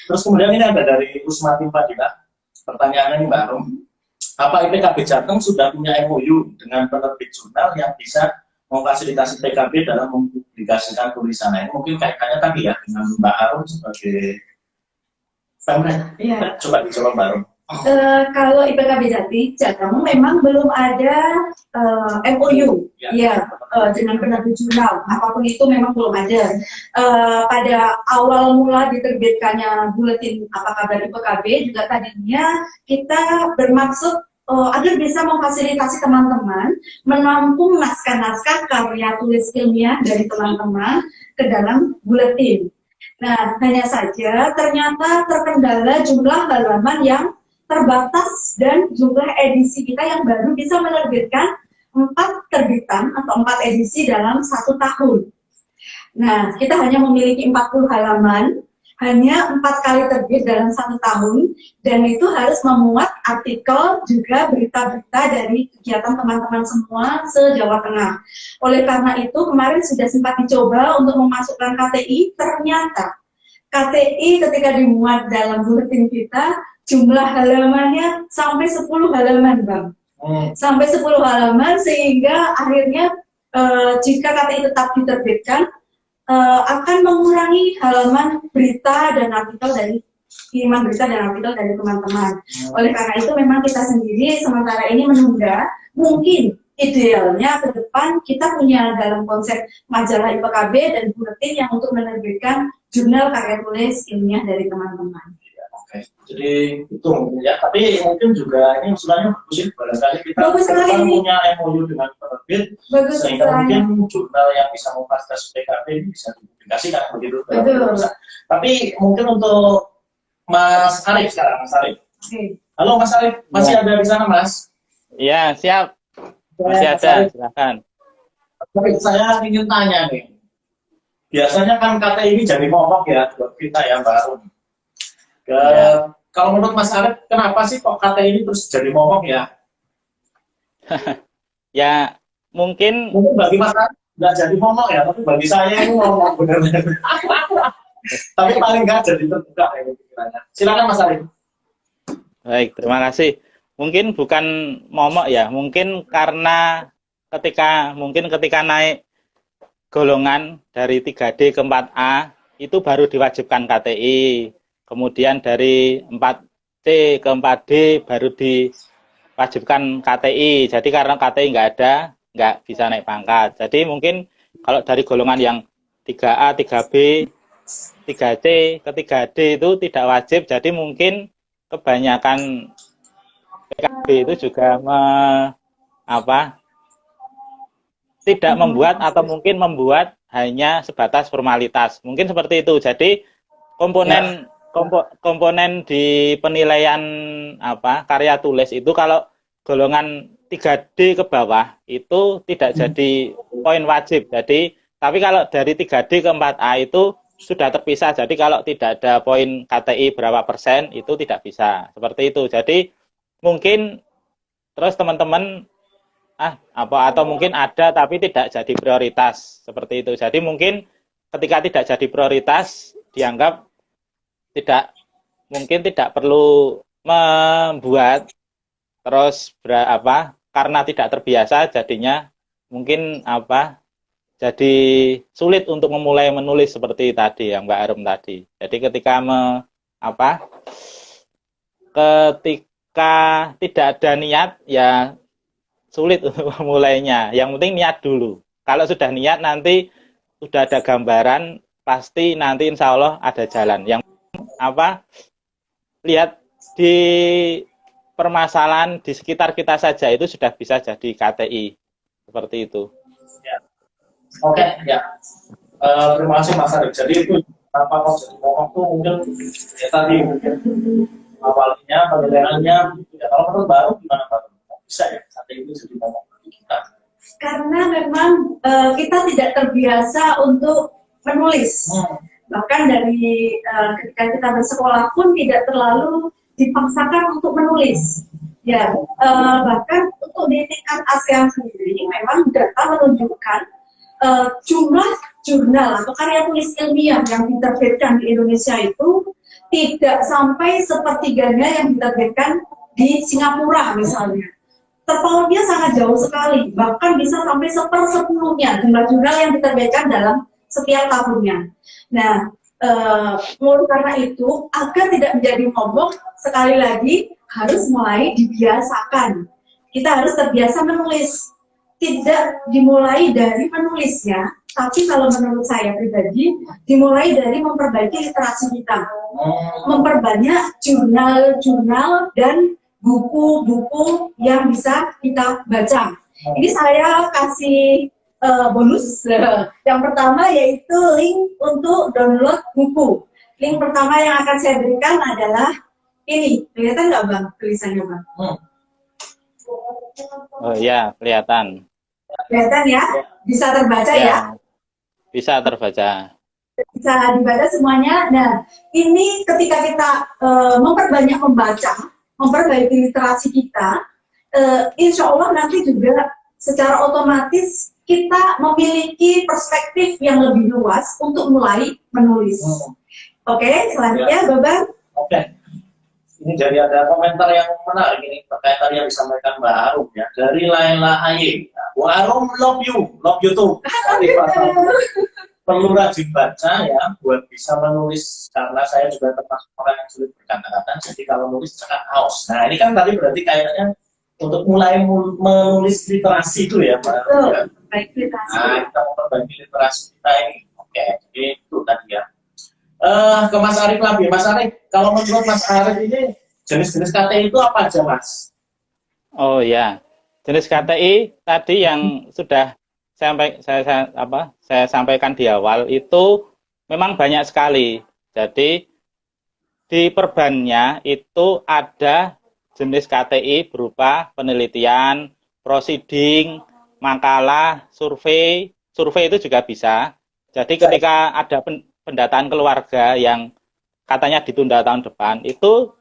Speaker 4: Terus kemudian ini ada dari Usmati Fadila. Pertanyaannya ini Mbak Arum. Apa IPKB Jateng sudah punya MOU dengan penerbit jurnal yang bisa memfasilitasi PKB dalam mempublikasikan tulisan? Ini mungkin kaitannya tadi ya dengan Mbak Arum sebagai pemret.
Speaker 2: Iya.
Speaker 4: Coba dijawab Mbak Arum.
Speaker 2: Kalau IPKB Jateng memang belum ada MOU ya, dengan penerbit jurnal, apapun itu memang belum ada. Pada awal mula diterbitkannya buletin apa kabar IPKB juga tadinya kita bermaksud agar bisa memfasilitasi teman-teman menampung naskah-naskah karya tulis ilmiah dari teman-teman ke dalam buletin. Nah, hanya saja ternyata terkendala jumlah halaman yang terbatas dan jumlah edisi kita yang baru bisa menerbitkan 4 terbitan atau 4 edisi dalam 1 tahun. Nah, kita hanya memiliki 40 halaman, hanya 4 kali terbit dalam 1 tahun, dan itu harus memuat artikel juga berita-berita dari kegiatan teman-teman semua se-Jawa Tengah. Oleh karena itu, kemarin sudah sempat dicoba untuk memasukkan KTI, ternyata KTI ketika dimuat dalam buletin kita, jumlah halamannya sampai 10 halaman, Bang. Sampai 10 halaman, sehingga akhirnya jika KTI tetap diterbitkan, akan mengurangi halaman berita dan artikel dari kiriman berita dan artikel dari teman-teman. Oleh karena itu memang kita sendiri sementara ini menunda, mungkin idealnya ke depan kita punya dalam konsep majalah IPKB dan buletin yang untuk menerbitkan jurnal karya tulis ilmiah dari teman-teman.
Speaker 4: Oke, jadi itu mungkin ya. Tapi mungkin juga ini usulannya bagus ya. Barangkali kita punya MOU dengan penerbit, sehingga mungkin jurnal yang bisa memfasilitasi PKB ini bisa dipublikasikan begitu. Tapi mungkin untuk Mas Arif sekarang, Mas Arif. Halo Mas Arif, masih ada di sana Mas?
Speaker 3: Iya, siap. Masih ada, silakan.
Speaker 4: Tapi saya ingin tanya nih. Biasanya kan KTI ini jadi momok ya buat kita ya Mbak Arum. Kalau menurut Mas Arif, kenapa sih kok KTI ini terus jadi momok ya?
Speaker 3: Ya, mungkin
Speaker 4: bagi Mas Arif nggak jadi momok ya, tapi bagi saya ini momok benar-benar. Tapi paling nggak jadi terbuka ya pikirannya. Silakan Mas Arif.
Speaker 3: baik, terima kasih. Mungkin bukan momok ya, mungkin karena ketika naik golongan dari 3D ke 4A itu baru diwajibkan KTI. Kemudian dari 4C ke 4D baru diwajibkan KTI. Jadi karena KTI nggak ada, nggak bisa naik pangkat. Jadi mungkin kalau dari golongan yang 3A, 3B, 3C ke 3D itu tidak wajib. Jadi mungkin kebanyakan PKB itu juga tidak membuat atau mungkin membuat hanya sebatas formalitas. Mungkin seperti itu. Jadi komponen di penilaian karya tulis itu kalau golongan 3D ke bawah itu tidak jadi poin wajib. Jadi tapi kalau dari 3D ke 4A itu sudah terpisah. Jadi kalau tidak ada poin KTI berapa persen itu tidak bisa. Seperti itu. Jadi mungkin terus teman-teman atau mungkin ada tapi tidak jadi prioritas. Seperti itu. Jadi mungkin ketika tidak jadi prioritas dianggap tidak perlu membuat terus karena tidak terbiasa jadinya mungkin jadi sulit untuk memulai menulis seperti tadi yang Mbak Arum tadi. Jadi ketika ketika tidak ada niat ya sulit untuk memulainya. Yang penting niat dulu. Kalau sudah niat nanti sudah ada gambaran, pasti nanti insya Allah ada jalan. Yang lihat di permasalahan di sekitar kita saja itu sudah bisa jadi KTI. Seperti itu.
Speaker 4: Ya. Oke, ya. Terima kasih Mas Arif. Jadi itu apa kok jadi momok tuh mungkin ya tadi mungkin awalnya penilaiannya ya, kalau menurut baru gimana Pak? Bisa ya sampai itu jadi momok bagi kita?
Speaker 2: Karena memang kita tidak terbiasa untuk menulis. Bahkan dari ketika kita bersekolah pun tidak terlalu dipaksakan untuk menulis. Ya, bahkan untuk di tingkat ASEAN sendiri memang data menunjukkan jumlah jurnal atau karya tulis ilmiah yang diterbitkan di Indonesia itu tidak sampai sepertiganya yang diterbitkan di Singapura misalnya. Terpautnya sangat jauh sekali, bahkan bisa sampai 1/10-nya jumlah jurnal yang diterbitkan dalam setiap tahunnya. Nah, mulai karena itu, agar tidak menjadi momok, sekali lagi harus mulai dibiasakan. Kita harus terbiasa menulis. Tidak dimulai dari menulisnya, tapi kalau menurut saya pribadi, dimulai dari memperbaiki literasi kita. Memperbanyak jurnal-jurnal dan buku-buku yang bisa kita baca. Ini saya kasih bonus. Yang pertama yaitu link untuk download buku. Link pertama yang akan saya berikan adalah ini. Kelihatan nggak Bang tulisannya Bang?
Speaker 3: Oh iya, kelihatan.
Speaker 2: Kelihatan ya? Bisa terbaca ya?
Speaker 3: Bisa terbaca.
Speaker 2: Bisa dibaca semuanya. Nah, ini ketika kita memperbanyak membaca, memperbaiki literasi kita, insya Allah nanti juga secara otomatis kita memiliki perspektif yang lebih luas untuk mulai menulis. Oke, selanjutnya Babang.
Speaker 4: Oke. Ini jadi ada komentar yang menarik ini berkaitan yang disampaikan Mbak Arum ya dari Laila Aye. Bu Arum love you too. Perlu rajin baca ya buat bisa menulis karena saya juga termasuk orang yang sulit berkata-kata. Jadi kalau nulis jangan haus. Nah ini kan tadi berarti kayaknya untuk mulai menulis literasi itu ya Mbak Arum. Ya. Nah kita memperbaiki literasi kita ini. Oke, jadi itu tadi ya. Ke Mas Arif lagi, Mas Arif, kalau menurut Mas Arif ini jenis-jenis KTI itu apa aja, Mas?
Speaker 3: Oh ya, jenis KTI tadi yang sudah saya sampaikan di awal itu memang banyak sekali. Jadi di perbannya itu ada jenis KTI berupa penelitian, prosiding, makalah, survei itu juga bisa. Jadi ketika ada pendataan keluarga yang katanya ditunda tahun depan, itu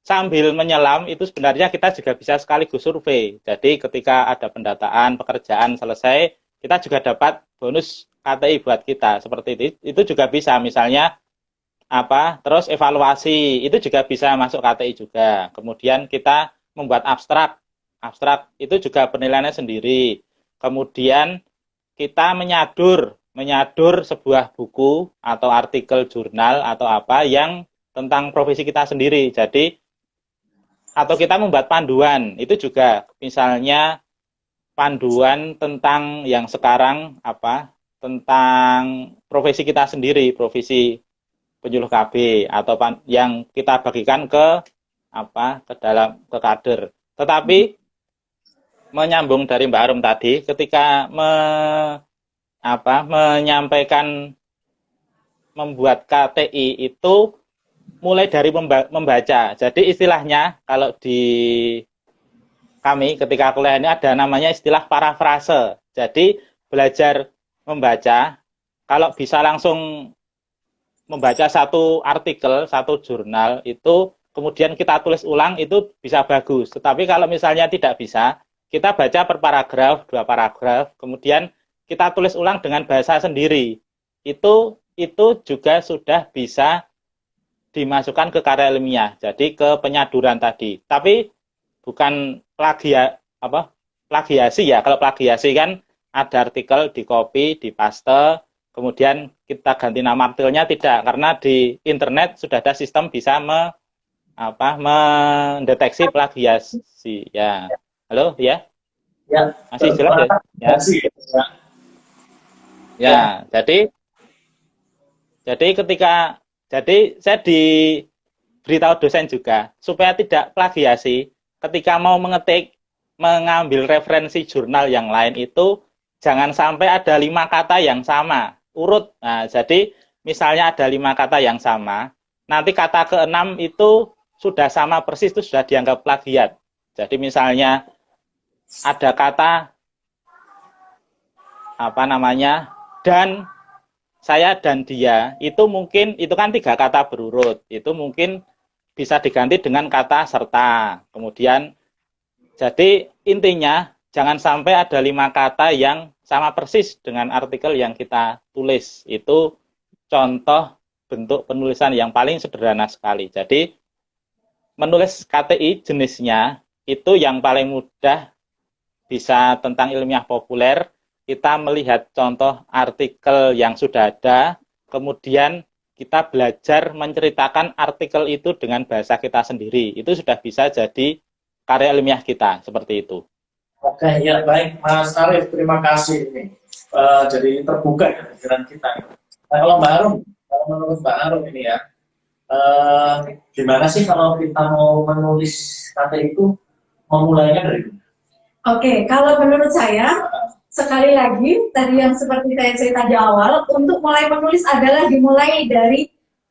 Speaker 3: sambil menyelam, itu sebenarnya kita juga bisa sekaligus survei. Jadi ketika ada pendataan, pekerjaan selesai, kita juga dapat bonus KTI buat kita. Seperti itu juga bisa, misalnya terus evaluasi, itu juga bisa masuk KTI juga. Kemudian kita membuat abstrak itu juga penilaiannya sendiri. Kemudian kita menyadur sebuah buku atau artikel jurnal atau apa yang tentang profesi kita sendiri. Jadi atau kita membuat panduan, itu juga misalnya panduan tentang yang sekarang tentang profesi kita sendiri, profesi penyuluh KB atau yang kita bagikan ke kader. Tetapi menyambung dari Mbak Arum tadi, ketika menyampaikan membuat KTI itu mulai dari membaca. Jadi istilahnya kalau di kami ketika kuliah ini ada namanya istilah parafrase. Jadi belajar membaca, kalau bisa langsung membaca satu artikel, satu jurnal itu kemudian kita tulis ulang itu bisa bagus. Tetapi kalau misalnya tidak bisa, kita baca per paragraf, 2 paragraf, kemudian kita tulis ulang dengan bahasa sendiri. Itu juga sudah bisa dimasukkan ke karya ilmiah, jadi ke penyaduran tadi. Tapi bukan plagiasi ya. Kalau plagiasi kan ada artikel di copy, di paste, kemudian kita ganti nama artikelnya, tidak, karena di internet sudah ada sistem bisa mendeteksi plagiasi ya. Halo ya?
Speaker 4: Ya.
Speaker 3: Masih jelas ya? Ya, jadi saya diberitahu dosen juga supaya tidak plagiasi ketika mau mengambil referensi jurnal yang lain itu jangan sampai ada 5 kata yang sama urut. Nah, jadi misalnya ada 5 kata yang sama, nanti kata ke-6 itu sudah sama persis, itu sudah dianggap plagiat. Jadi misalnya ada kata dan saya dan dia, itu mungkin, itu kan 3 kata berurut, itu mungkin bisa diganti dengan kata serta. Kemudian, jadi intinya jangan sampai ada 5 kata yang sama persis dengan artikel yang kita tulis. Itu contoh bentuk penulisan yang paling sederhana sekali. Jadi, menulis KTI jenisnya, itu yang paling mudah bisa tentang ilmiah populer. Kita melihat contoh artikel yang sudah ada, kemudian kita belajar menceritakan artikel itu dengan bahasa kita sendiri. Itu sudah bisa jadi karya ilmiah kita, seperti itu.
Speaker 4: Oke, ya baik Mas Arif, terima kasih ini. Jadi terbuka ya pikiran kita. Nah, kalau Mbak Arum, kalau menurut Mbak Arum ini ya, gimana sih kalau kita mau menulis kata itu, memulainya dari mana?
Speaker 2: Oke, kalau menurut saya, sekali lagi, tadi yang seperti saya cerita di awal, untuk mulai menulis adalah dimulai dari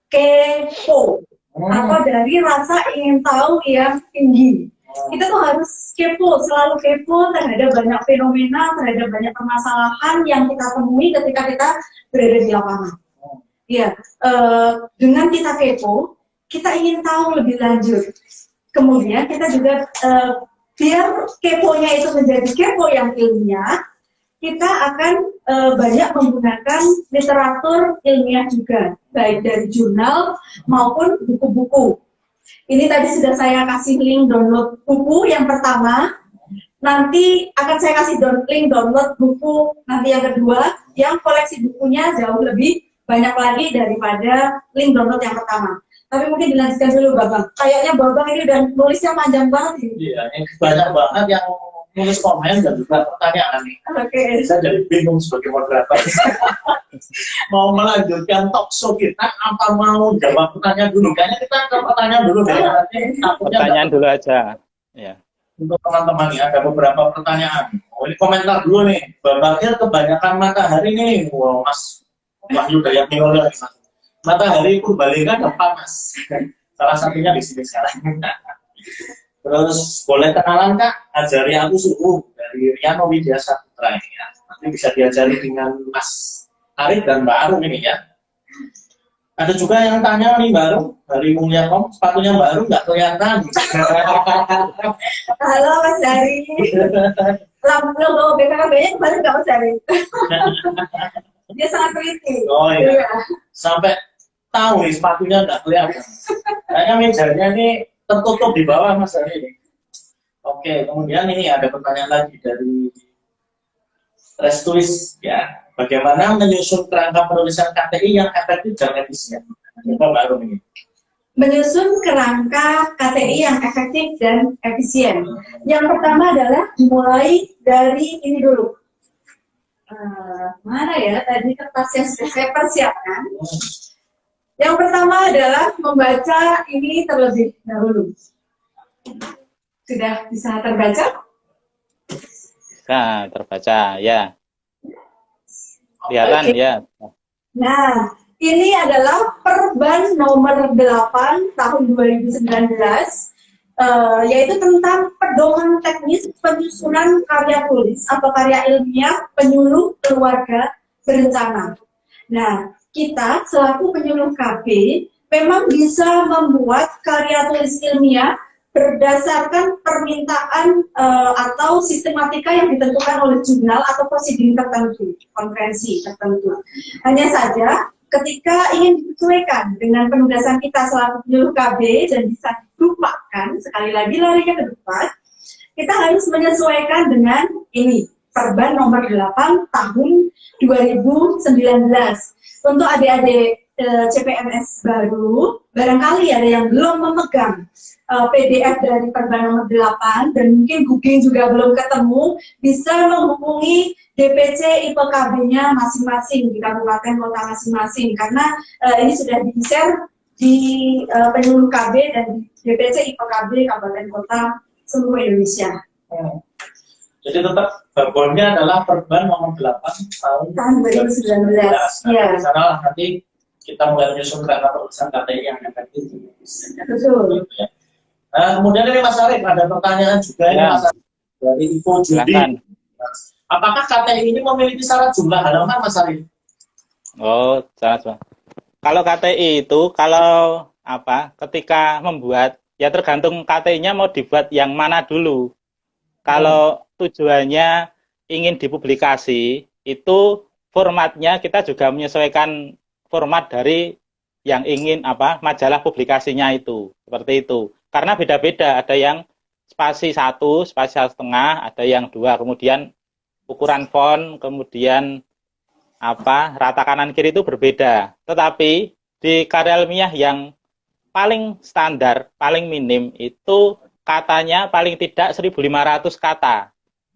Speaker 2: kepo, atau dari rasa ingin tahu yang tinggi. Kita tuh harus kepo, selalu kepo terhadap banyak fenomena, terhadap banyak permasalahan yang kita temui ketika kita berada di lapangan. Ya, dengan kita kepo, kita ingin tahu lebih lanjut. Kemudian kita juga biar keponya itu menjadi kepo yang ilmiah, kita akan banyak menggunakan literatur ilmiah juga, baik dari jurnal maupun buku-buku. Ini tadi sudah saya kasih link download buku yang pertama, nanti akan saya kasih link download buku nanti yang kedua, yang koleksi bukunya jauh lebih banyak lagi daripada link download yang pertama. Tapi mungkin dilanjutkan dulu Babang. Kayaknya Babang ini udah nulisnya panjang banget.
Speaker 4: Iya, ini banyak banget yang nulis komen dan juga pertanyaan nih.
Speaker 2: Oke.
Speaker 4: Saya jadi bingung sebagai moderator. Mau melanjutkan talk show kita apa mau jawab pertanyaan dulu? Kayaknya kita ke pertanyaan dulu deh.
Speaker 3: Pertanyaan dulu aja. Ya.
Speaker 4: Untuk teman-teman ya, ada beberapa pertanyaan. Oh, ini komentar dulu nih. Babaknya kebanyakan matahari nih. Wow, Mas Wahyu Dayak Niola. Matahari Purbalingga dan panas. Salah satunya di sini sekarang. Terus boleh kenalan Kak, ajari aku suhu dari Riano Widya Saputra ini ya. Nanti bisa diajari dengan Mas Arif dan Mbak Arum ini ya. Ada juga yang tanya nih Mbak Arum, dari Mulyatkom, sepatunya Mbak Arum nggak kelihatan.
Speaker 2: Halo Mas Dari. Logo BKKB-nya kemarin nggak Mas Dari. Dia sangat teliti.
Speaker 4: Oh iya. Sampai tahu nih sepatunya nggak kelihatan. Kayaknya mejanya ini tertutup di bawah Mas Ari ini. Oke, kemudian ini ada pertanyaan lagi dari Restuis ya. Bagaimana menyusun kerangka penulisan KTI yang efektif dan efisien? Coba Mbak Arum ini.
Speaker 2: Menyusun kerangka KTI yang efektif dan efisien. Yang pertama adalah dimulai dari ini dulu. Mana ya tadi kertas yang sudah saya persiapkan? Yang pertama adalah membaca ini terlebih dahulu. Sudah bisa terbaca?
Speaker 3: Bisa terbaca, ya. Kelihatan, ya.
Speaker 2: Nah, ini adalah Perban nomor 8 tahun 2019, yaitu tentang pedoman teknis penyusunan karya tulis atau karya ilmiah penyuluh keluarga berencana. Nah, kita selaku penyuluh KB memang bisa membuat karya tulis ilmiah berdasarkan permintaan atau sistematika yang ditentukan oleh jurnal atau prosedur tertentu, konferensi tertentu. Hanya saja ketika ingin disesuaikan dengan penugasan kita selaku penyuluh KB dan bisa dilupakan, sekali lagi larinya ke depan, kita harus menyesuaikan dengan ini, Perban nomor 8 tahun 2019. Untuk adik-adik CPNS baru, barangkali ada yang belum memegang PDF dari Perban nomor 8 dan mungkin googling juga belum ketemu, bisa menghubungi DPC IPKB-nya masing-masing di kabupaten kota masing-masing, karena ini sudah di-share di penyuluh KB dan di DPC IPKB kabupaten kota seluruh Indonesia.
Speaker 4: Jadi tetap babonnya adalah Perban nomor 8 tahun
Speaker 2: 2019.
Speaker 4: Nah,
Speaker 2: Ya.
Speaker 4: di sana lah nanti kita mulai menyusun kerangka perusahaan KTI yang efektif.
Speaker 2: Betul.
Speaker 4: Ya. Kemudian ini Mas Arif, ada pertanyaan juga ini
Speaker 3: Ya.
Speaker 4: Mas Arif, dari Info Judi.
Speaker 3: Silakan.
Speaker 4: Apakah KTI ini memiliki syarat jumlah halaman, Mas Arif?
Speaker 3: Oh, salah. Kalau KTI itu, kalau ketika membuat, ya tergantung KTI-nya mau dibuat yang mana dulu. Kalau tujuannya ingin dipublikasi, itu formatnya kita juga menyesuaikan format dari yang ingin majalah publikasinya itu. Seperti itu. Karena beda-beda, ada yang spasi 1, spasi 1,5, ada yang 2, kemudian ukuran font, kemudian rata kanan kiri itu berbeda. Tetapi di karya ilmiah yang paling standar, paling minim itu katanya paling tidak 1.500 kata.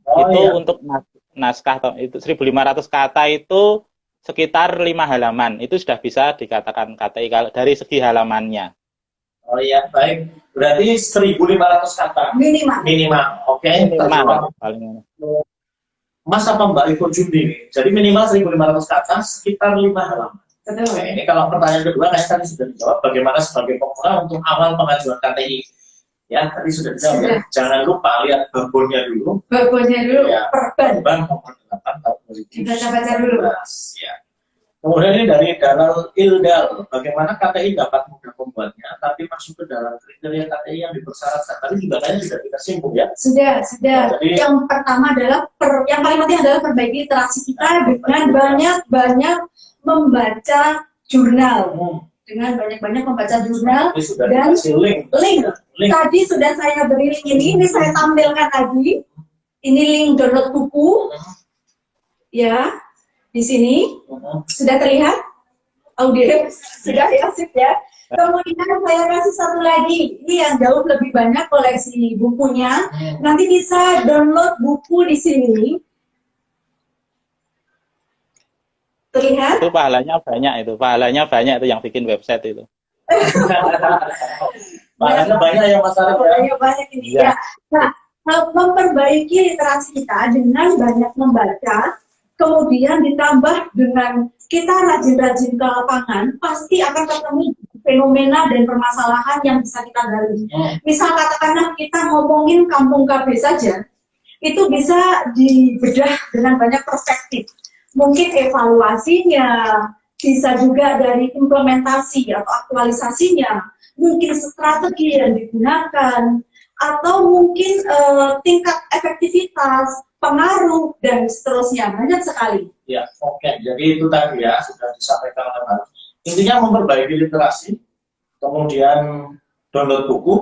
Speaker 3: Itu
Speaker 4: iya.
Speaker 3: untuk naskah itu 1.500 kata itu sekitar 5 halaman. Itu sudah bisa dikatakan KTI kalau dari segi halamannya.
Speaker 4: Oh iya, baik. Berarti 1.500 kata.
Speaker 2: Minimal.
Speaker 4: Minimal. Oke.
Speaker 3: Minimal, paling.
Speaker 4: Mas apa Mbak Iko Judi? Jadi minimal 1.500 kata, sekitar 5 halaman.
Speaker 2: Betul.
Speaker 4: Oke, ini kalau pertanyaan kedua, kayaknya tadi sudah dijawab. Bagaimana sebagai pemula untuk awal pengajuan KTI? Ya, tadi sudah dijawab. Ya. Jangan lupa lihat babonnya dulu.
Speaker 2: Babonnya dulu,
Speaker 4: Ya.
Speaker 2: Perban.
Speaker 4: Perban nomor 8 tahun 2019.
Speaker 2: Baca-baca dulu.
Speaker 4: Ya. Kemudian ini dari Dalal Ildal, bagaimana KTI dapat mudah membuatnya, tapi masuk ke dalam kriteria KTI yang dipersyaratkan. Tadi juga kayaknya sudah kita singgung ya.
Speaker 2: Sudah.
Speaker 4: Jadi-
Speaker 2: Yang pertama adalah yang paling penting adalah perbaiki literasi kita dengan banyak membaca jurnal. Dengan banyak membaca jurnal
Speaker 4: Ini sudah
Speaker 2: dan
Speaker 4: dikasih link.
Speaker 2: link.
Speaker 4: Link.
Speaker 2: Tadi sudah saya beri link ini saya tampilkan lagi. Ini link download buku. Ya, di sini sudah terlihat audio, sudah ya, sip ya. Kemudian saya kasih satu lagi, ini yang jauh lebih banyak koleksi bukunya. Nanti bisa download buku di sini. Terlihat?
Speaker 3: Itu pahalanya banyak itu yang bikin website itu.
Speaker 4: Makanya banyak yang Mas Arif ya.
Speaker 2: Banyak ini
Speaker 3: Iya.
Speaker 2: ya. Nah, memperbaiki literasi kita dengan banyak membaca, kemudian ditambah dengan kita rajin-rajin ke lapangan, pasti akan ketemu fenomena dan permasalahan yang bisa kita gali. Misal katakanlah kita ngomongin kampung KB saja, itu bisa dibedah dengan banyak perspektif. Mungkin evaluasinya, bisa juga dari implementasi atau aktualisasinya, mungkin strategi yang digunakan, atau mungkin tingkat efektivitas, pengaruh, dan seterusnya. Banyak sekali.
Speaker 4: Ya, oke. Jadi itu tadi ya, sudah disampaikan oleh Mas. Intinya memperbaiki literasi, kemudian download buku,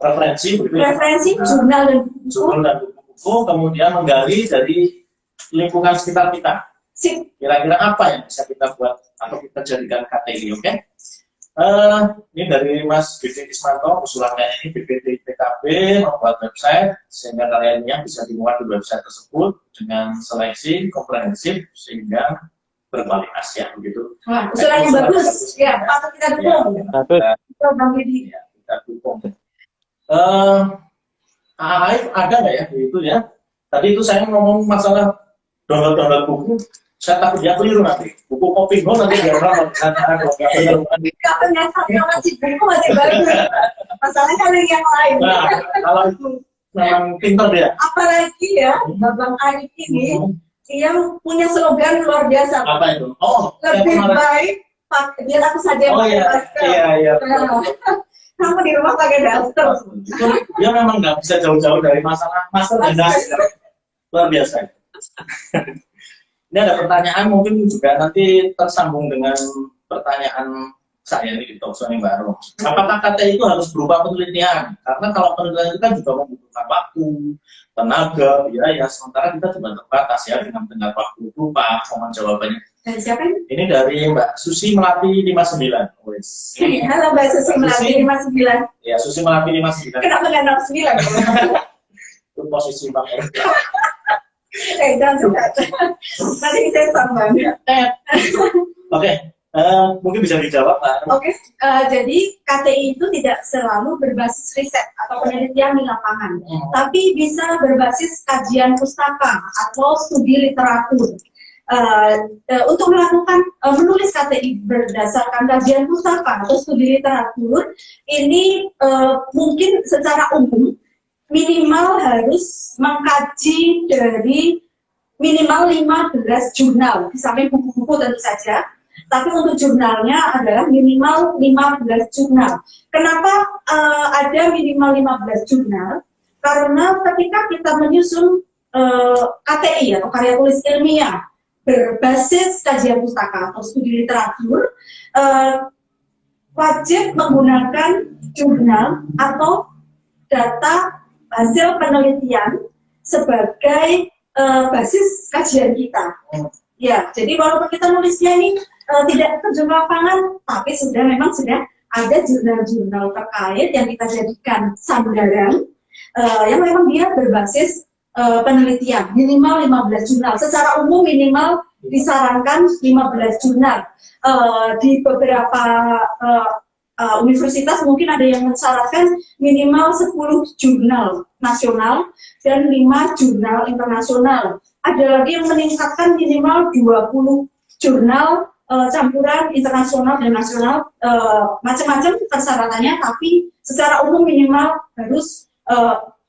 Speaker 4: referensi,
Speaker 2: Jurnal dan buku.
Speaker 4: jurnal dan buku-buku, kemudian menggali dari lingkungan sekitar kita.
Speaker 2: Sip.
Speaker 4: Kira-kira apa yang bisa kita buat atau kita jadikan KTI, oke? Ini dari Mas BD Ismanto, usulannya ini BPT PKB membuat website sehingga karyanya bisa dimuat di website tersebut dengan seleksi komprehensif sehingga berkualitas ya begitu.
Speaker 2: Wah, usulan yang bagus. Ya, patut kita dukung.
Speaker 3: Bagus.
Speaker 2: Program ini.
Speaker 4: Ya, kita dukung. Aif ada nggak ya itu ya? Tadi itu saya ngomong masalah download buku. Saya takut dia keliru nanti. Buku kopi gue nanti biar orang
Speaker 2: Katanya masih buku masih bagus. Masalahnya ada yang lain.
Speaker 4: Nah, kalau itu memang pintar dia.
Speaker 2: Apalagi ya, Babang Arif ini yang punya slogan luar biasa.
Speaker 4: Apa itu? Oh,
Speaker 2: Lebih baik biar aku saja yang
Speaker 4: Oh
Speaker 2: pakai
Speaker 4: iya,
Speaker 2: masker.
Speaker 4: iya.
Speaker 2: Nah, kamu di rumah pakai daster.
Speaker 4: Itu dia memang nggak bisa jauh-jauh dari masalah masker dan daster. Luar biasa. Ini ada pertanyaan mungkin juga nanti tersambung dengan pertanyaan saya ini di Talkshow yang baru. Apakah KTI itu harus berupa penelitian? Karena kalau penelitian itu kan juga membutuhkan waktu, tenaga, biaya, sementara kita cuma terbatas ya dengan tenggat waktu itu. Pak, mohon jawabannya.
Speaker 2: Dan siapa ini?
Speaker 4: Ini dari Mbak Susi Melati 59. Wes.
Speaker 2: Halo Mbak Susi Melati 59.
Speaker 4: Ya, Susi Melati 59.
Speaker 2: Kenapa nggak 69?
Speaker 4: Itu posisi Bang Erika.
Speaker 2: Jangan suka. Nanti saya tambah.
Speaker 4: Oke, mungkin bisa dijawab, Pak.
Speaker 2: Oke, jadi KTI itu tidak selalu berbasis riset atau penelitian di lapangan, tapi bisa berbasis kajian pustaka atau studi literatur. Untuk melakukan menulis KTI berdasarkan kajian pustaka atau studi literatur, ini mungkin secara umum minimal harus mengkaji dari minimal 15 jurnal, di samping buku-buku tentu saja. Tapi untuk jurnalnya adalah minimal 15 jurnal. Kenapa ada minimal 15 jurnal? Karena ketika kita menyusun KTI atau karya tulis ilmiah berbasis kajian pustaka atau studi literatur, wajib menggunakan jurnal atau data hasil penelitian sebagai basis kajian kita. Ya, jadi walaupun kita nulisnya ini tidak terjun lapangan, tapi memang sudah ada jurnal-jurnal terkait yang kita jadikan sandaran yang memang dia berbasis penelitian, minimal 15 jurnal. Secara umum minimal disarankan 15 jurnal. Di beberapa universitas mungkin ada yang mensyaratkan minimal 10 jurnal nasional dan 5 jurnal internasional. Ada lagi yang meningkatkan minimal 20 jurnal campuran internasional dan nasional, macam-macam persyaratannya, tapi secara umum minimal harus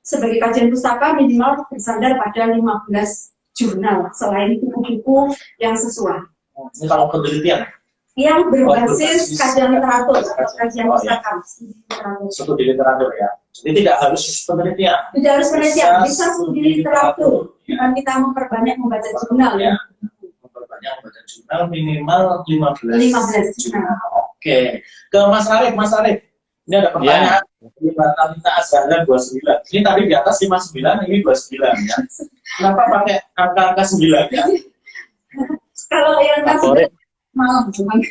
Speaker 2: sebagai kajian pustaka minimal bersandar pada 15 jurnal, selain buku-buku yang sesuai.
Speaker 4: Ini kalau penelitian?
Speaker 2: Yang berbasis kajian literatur, kajian pustaka.
Speaker 4: Studi literatur ya. Jadi tidak harus penelitian.
Speaker 2: Tidak harus penelitian, bisa studi literatur. Dan kita membaca jurnal ya.
Speaker 4: Memperbanyak membaca jurnal minimal 15
Speaker 2: jurnal.
Speaker 4: Oke. Ke Mas Arif, Mas Arif. Ini ada pertanyaan dari Mbak Talita Azhara 29. Ini tadi di atas 59, ini 29 ya. Kenapa pakai angka 9 ya?
Speaker 2: Kalau yang
Speaker 3: favorit
Speaker 2: malam cuman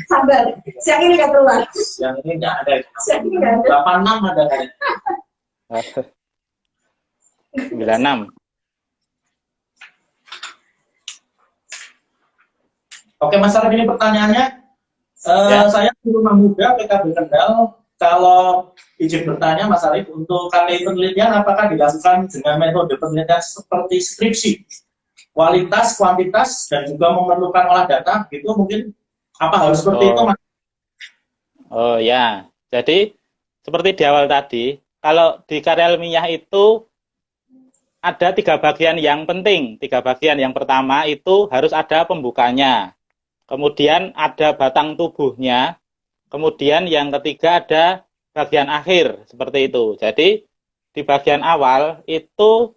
Speaker 2: sabar. Siang ini nggak keluar.
Speaker 4: Yang ini nggak ada.
Speaker 2: Siang ini nggak ada.
Speaker 4: 86 ada kan?
Speaker 3: 96.
Speaker 4: Oke, Mas Arif, ini pertanyaannya. Saya di rumah muda PKB Kendal. Kalau izin bertanya, Mas Arif, untuk KTI penelitian apakah dilakukan dengan metode penelitian seperti skripsi? Kualitas, kuantitas, dan juga memerlukan olah data, gitu mungkin apa harus seperti itu, Mas?
Speaker 3: Oh ya, jadi seperti di awal tadi, kalau di karya ilmiah itu ada 3 bagian yang penting. 3 bagian. Yang pertama itu harus ada pembukanya, kemudian ada batang tubuhnya, kemudian yang ketiga ada bagian akhir, seperti itu. Jadi di bagian awal itu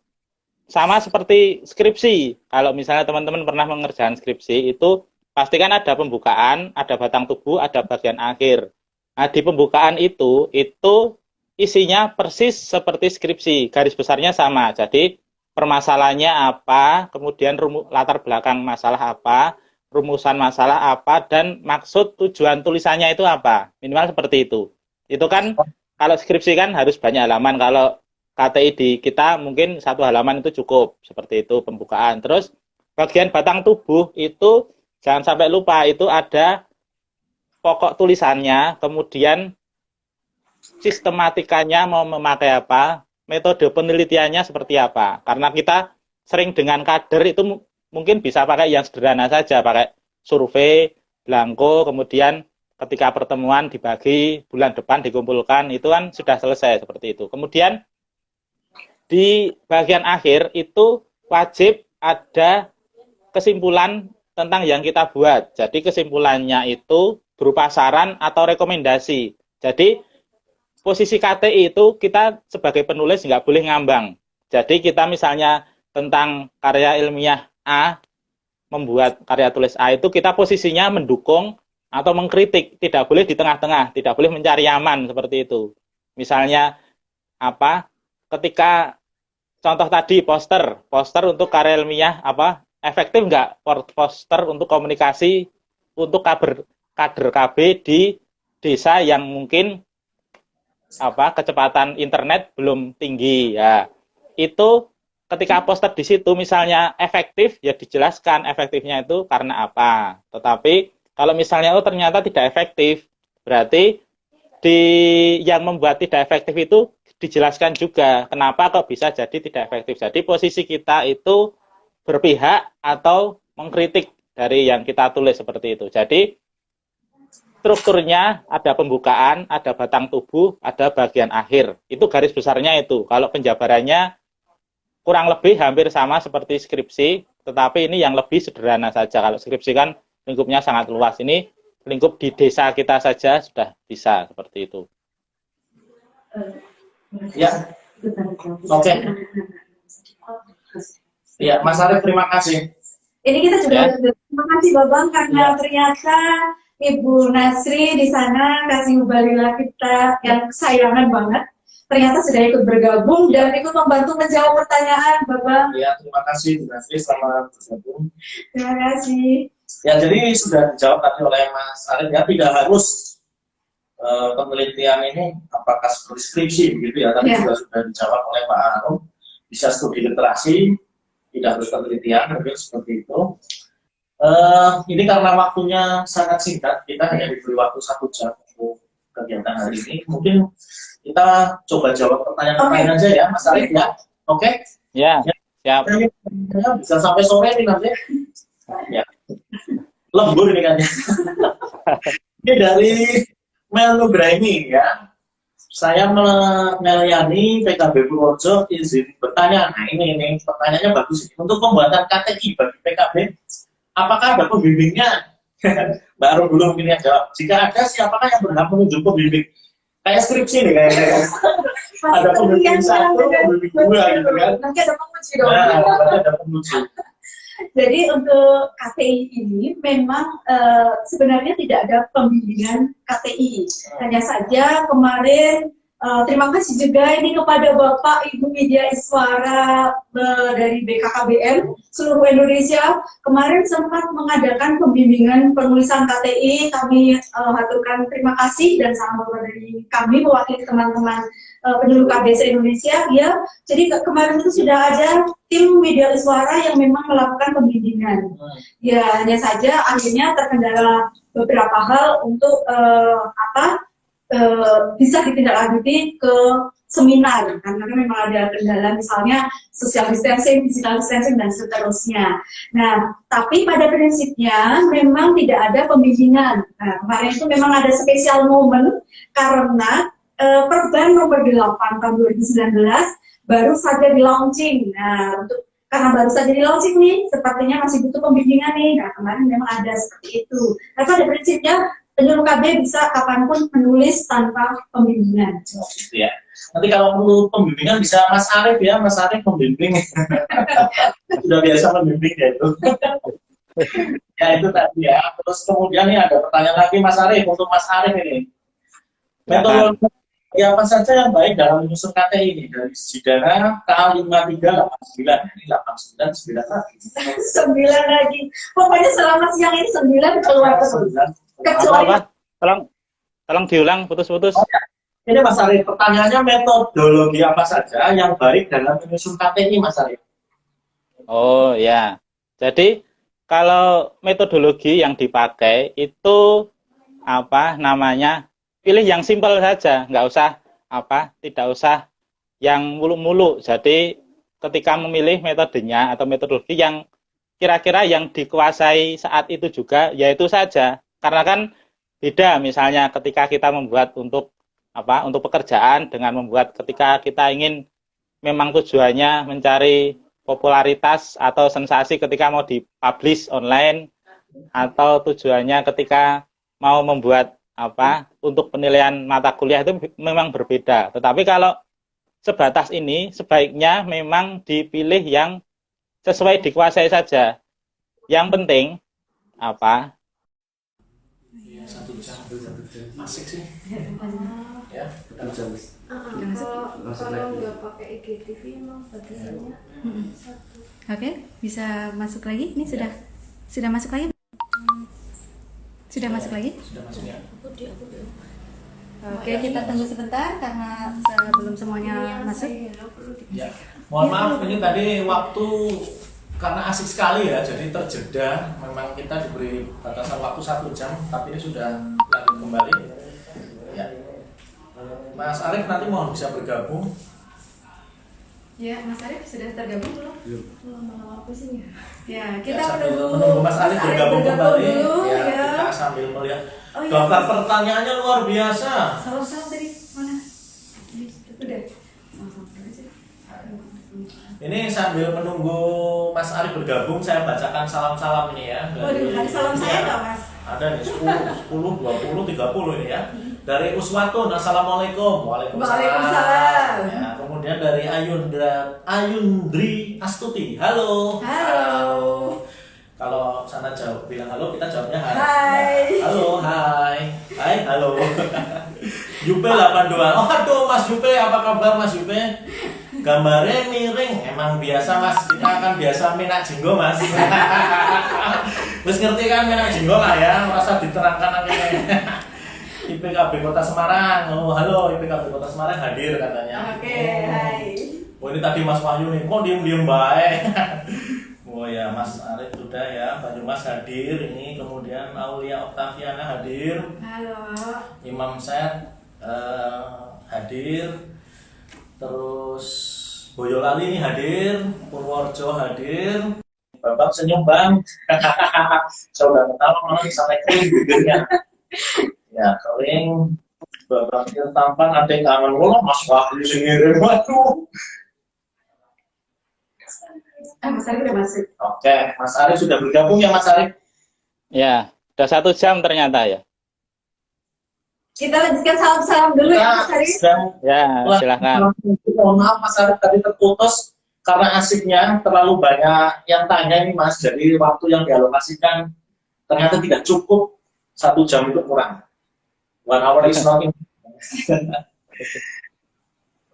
Speaker 3: sama seperti skripsi. Kalau misalnya teman-teman pernah mengerjakan skripsi, itu pasti kan ada pembukaan, ada batang tubuh, ada bagian akhir. Nah, di pembukaan itu isinya persis seperti skripsi, garis besarnya sama. Jadi permasalahannya apa, kemudian latar belakang masalah apa, rumusan masalah apa, dan maksud tujuan tulisannya itu apa. Minimal seperti itu. Itu kan kalau skripsi kan harus banyak halaman. Kalau KTI di kita mungkin 1 halaman itu cukup, seperti itu pembukaan. Terus bagian batang tubuh itu jangan sampai lupa, itu ada pokok tulisannya, kemudian sistematikanya mau memakai apa, metode penelitiannya seperti apa. Karena kita sering dengan kader itu mungkin bisa pakai yang sederhana saja, pakai survei, blanko, kemudian ketika pertemuan dibagi, bulan depan dikumpulkan, itu kan sudah selesai seperti itu. Kemudian di bagian akhir itu wajib ada kesimpulan tentang yang kita buat. Jadi kesimpulannya itu berupa saran atau rekomendasi. Jadi posisi KTI itu kita sebagai penulis nggak boleh ngambang. Jadi kita misalnya tentang karya ilmiah A, membuat karya tulis A itu kita posisinya mendukung atau mengkritik, tidak boleh di tengah-tengah, tidak boleh mencari aman seperti itu. Misalnya apa? Ketika contoh tadi poster untuk karya ilmiah efektif nggak poster untuk komunikasi untuk kader KB di desa yang mungkin kecepatan internet belum tinggi ya. Itu ketika poster di situ misalnya efektif, ya dijelaskan efektifnya itu karena apa. Tetapi kalau misalnya ternyata tidak efektif, berarti yang membuat tidak efektif itu dijelaskan juga kenapa kok bisa jadi tidak efektif. Jadi posisi kita itu berpihak atau mengkritik dari yang kita tulis seperti itu. Jadi strukturnya ada pembukaan, ada batang tubuh, ada bagian akhir. Itu garis besarnya itu. Kalau penjabarannya kurang lebih hampir sama seperti skripsi, tetapi ini yang lebih sederhana saja. Kalau skripsi kan lingkupnya sangat luas. Ini lingkup di desa kita saja sudah bisa seperti itu.
Speaker 4: Ya, oke. Ya, Mas Arief, terima kasih.
Speaker 2: Ini kita juga terima kasih Babang karena ternyata Ibu Nasri di sana kasih balila kita yang kesayangan banget. Ternyata sudah ikut bergabung dan ikut membantu menjawab pertanyaan, Babang.
Speaker 4: Ya, terima kasih Bu Nasri, selamat bergabung.
Speaker 2: Terima kasih.
Speaker 4: Ya, jadi sudah dijawab tadi oleh Mas Arief, ya tidak harus penelitian ini apakah seperti skripsi begitu ya, tadi sudah dijawab oleh Pak Arum, bisa studi literasi, tidak harus penelitian, mungkin seperti itu. Ini karena waktunya sangat singkat, kita hanya diberi waktu 1 jam untuk kegiatan hari ini. Mungkin kita coba jawab pertanyaan-pertanyaan aja ya, Mas Arief ya. Oke?
Speaker 3: Ya, siap.
Speaker 4: Bisa sampai sore ini nanti. Ya. Lembur ini kan. Ini dari Mel Nugraini ya. Saya Meliani PKB Purworejo izin bertanya. Nah ini pertanyaannya bagus. Untuk pembuatan KTI bagi PKB, apakah ada pembimbingnya? Mbak Arum dulu mungkin yang jawab. Jika ada, siapakah yang berhak menunjuk pembimbing? Kayak skripsi nih kayaknya. Ada pembimbing 1, pembimbing 2 gitu kan.
Speaker 2: Nanti ada penguji dong.
Speaker 4: Nanti ada penguji.
Speaker 2: Jadi untuk KTI ini memang sebenarnya tidak ada pembimbingan KTI. Hanya saja kemarin terima kasih juga ini kepada Bapak Ibu Media Iswara dari BKKBN seluruh Indonesia. Kemarin sempat mengadakan pembimbingan penulisan KTI. Kami haturkan terima kasih dan salam dari kami mewakili teman-teman penyuluh KBS Indonesia. Ya, jadi kemarin itu sudah ada tim Media Iswara yang memang melakukan pembimbingan. Ya, hanya saja akhirnya terkendala beberapa hal untuk bisa ditindaklanjuti ke seminar karena memang ada kendala misalnya social distancing, physical distancing dan seterusnya. Nah, tapi pada prinsipnya memang tidak ada pembimbingan. Nah, kemarin itu memang ada spesial momen karena Perban nomor 8 tahun 2019 baru saja di launching. Nah, karena baru saja di launching nih, sepertinya masih butuh pembimbingan nih. Nah, kemarin memang ada seperti itu. Nah, pada prinsipnya penyuluh KB bisa kapanpun menulis tanpa pembimbingan.
Speaker 4: Ya. Nanti kalau perlu pembimbingan bisa Mas Arief ya, Mas Arief pembimbing. Sudah biasa membimbing ya itu. Ya itu tadi ya. Terus kemudian nih ada pertanyaan lagi Mas Arief, untuk Mas Arief ini. Metodologi apa saja yang baik dalam menyusun KTI ini? Dari Sidana K5389, ini 89 lagi.
Speaker 2: 9 lagi. Pokoknya selama siang ini 9 keluar terus. Kecuali
Speaker 3: Tolong diulang, putus-putus.
Speaker 4: Ini Mas Arief, pertanyaannya metodologi apa saja yang baik dalam menyusun KTI, Mas Arief?
Speaker 3: Oh ya, jadi kalau metodologi yang dipakai itu pilih yang simpel saja, nggak usah tidak usah yang muluk-muluk. Jadi ketika memilih metodenya atau metodologi yang kira-kira yang dikuasai saat itu juga, yaitu saja. Karena kan beda misalnya ketika kita membuat untuk pekerjaan dengan membuat ketika kita ingin memang tujuannya mencari popularitas atau sensasi ketika mau dipublish online, atau tujuannya ketika mau membuat untuk penilaian mata kuliah itu memang berbeda. Tetapi kalau sebatas ini sebaiknya memang dipilih yang sesuai dikuasai saja. Yang penting
Speaker 4: Iya, 1 jam. Asik sih. Ya.
Speaker 1: Satu jam.
Speaker 5: Kalau nggak pakai IGTV emang batasannya satu.
Speaker 2: Oke, bisa masuk lagi. Ini sudah masuk lagi. Sudah masuk lagi.
Speaker 4: Sudah masuk ya.
Speaker 5: Aku di.
Speaker 2: Oke, kita tunggu sebentar karena belum semuanya masuk.
Speaker 4: Ya. Mohon maaf ini tadi waktu karena asik sekali ya, jadi terjeda. Memang kita diberi batasan waktu 1 jam, tapi ini sudah lanjut kembali. Ya. Mas Arif nanti mohon bisa bergabung.
Speaker 2: Ya, Mas Arif sudah tergabung belum?
Speaker 5: Lama-lama apa sih ya?
Speaker 2: Ya,
Speaker 4: Ya,
Speaker 2: kita
Speaker 4: sambil
Speaker 2: menunggu
Speaker 4: menunggu Mas Arif bergabung kembali.
Speaker 2: dulu,
Speaker 4: Ya,
Speaker 2: ya.
Speaker 4: kita sambil melihat.
Speaker 2: Oh, iya.
Speaker 4: Daftar pertanyaannya luar biasa.
Speaker 2: Salam-salam dari mana? Udah.
Speaker 4: Ini sambil menunggu Mas Arif bergabung, saya bacakan salam-salam ini ya.
Speaker 2: Waduh, ada salam saya nggak, Mas?
Speaker 4: Ada nih 10, 20, 30 ini ya. Dari Uswatun, Assalamualaikum.
Speaker 2: Waalaikumsalam.
Speaker 4: Ya, kemudian dari Ayundri Astuti, halo.
Speaker 2: Halo.
Speaker 4: Kalau sana jawab bilang halo, kita jawabnya hai.
Speaker 2: Hai.
Speaker 4: Ya, halo, hai. Hai, halo. Yupe 82. Oh, aduh Mas Yupe, apa kabar Mas Yupe? Gambarnya miring, emang biasa Mas. Kita akan biasa minak jenggo Mas. Terus ngerti kan minak jenggo lah ya, merasa diterangkan akhirnya. IPKB Kota Semarang. Oh, halo IPKB Kota Semarang hadir katanya.
Speaker 2: Oke, hai.
Speaker 4: Oh, ini tadi Mas Wahyu nih, kok diem-diem baik. Oh ya, Mas Arif sudah ya, Banyumas hadir ini, kemudian Aulia Oktaviana hadir,
Speaker 2: Halo.
Speaker 4: Imam Set hadir, terus Boyolali ini hadir, Purworejo hadir, Bapak senyum Bang, saya udah ketawa malah sampai kering bibirnya, ya kering, Bapak tampan ada yang kangen loh, Mas Wahyu sendiri, waduh.
Speaker 2: Mas Arif udah masuk.
Speaker 4: Oke, Mas Arif sudah bergabung ya Mas Arif?
Speaker 3: Ya, udah 1 jam ternyata ya.
Speaker 2: Kita lanjutkan salam-salam dulu ya, Mas Arif.
Speaker 3: Ya, silakan.
Speaker 4: Mohon maaf Mas Arif tadi terputus karena asiknya terlalu banyak yang tanya ini Mas. Jadi waktu yang dialokasikan ternyata tidak cukup, 1 jam itu kurang. 1 hour is not enough.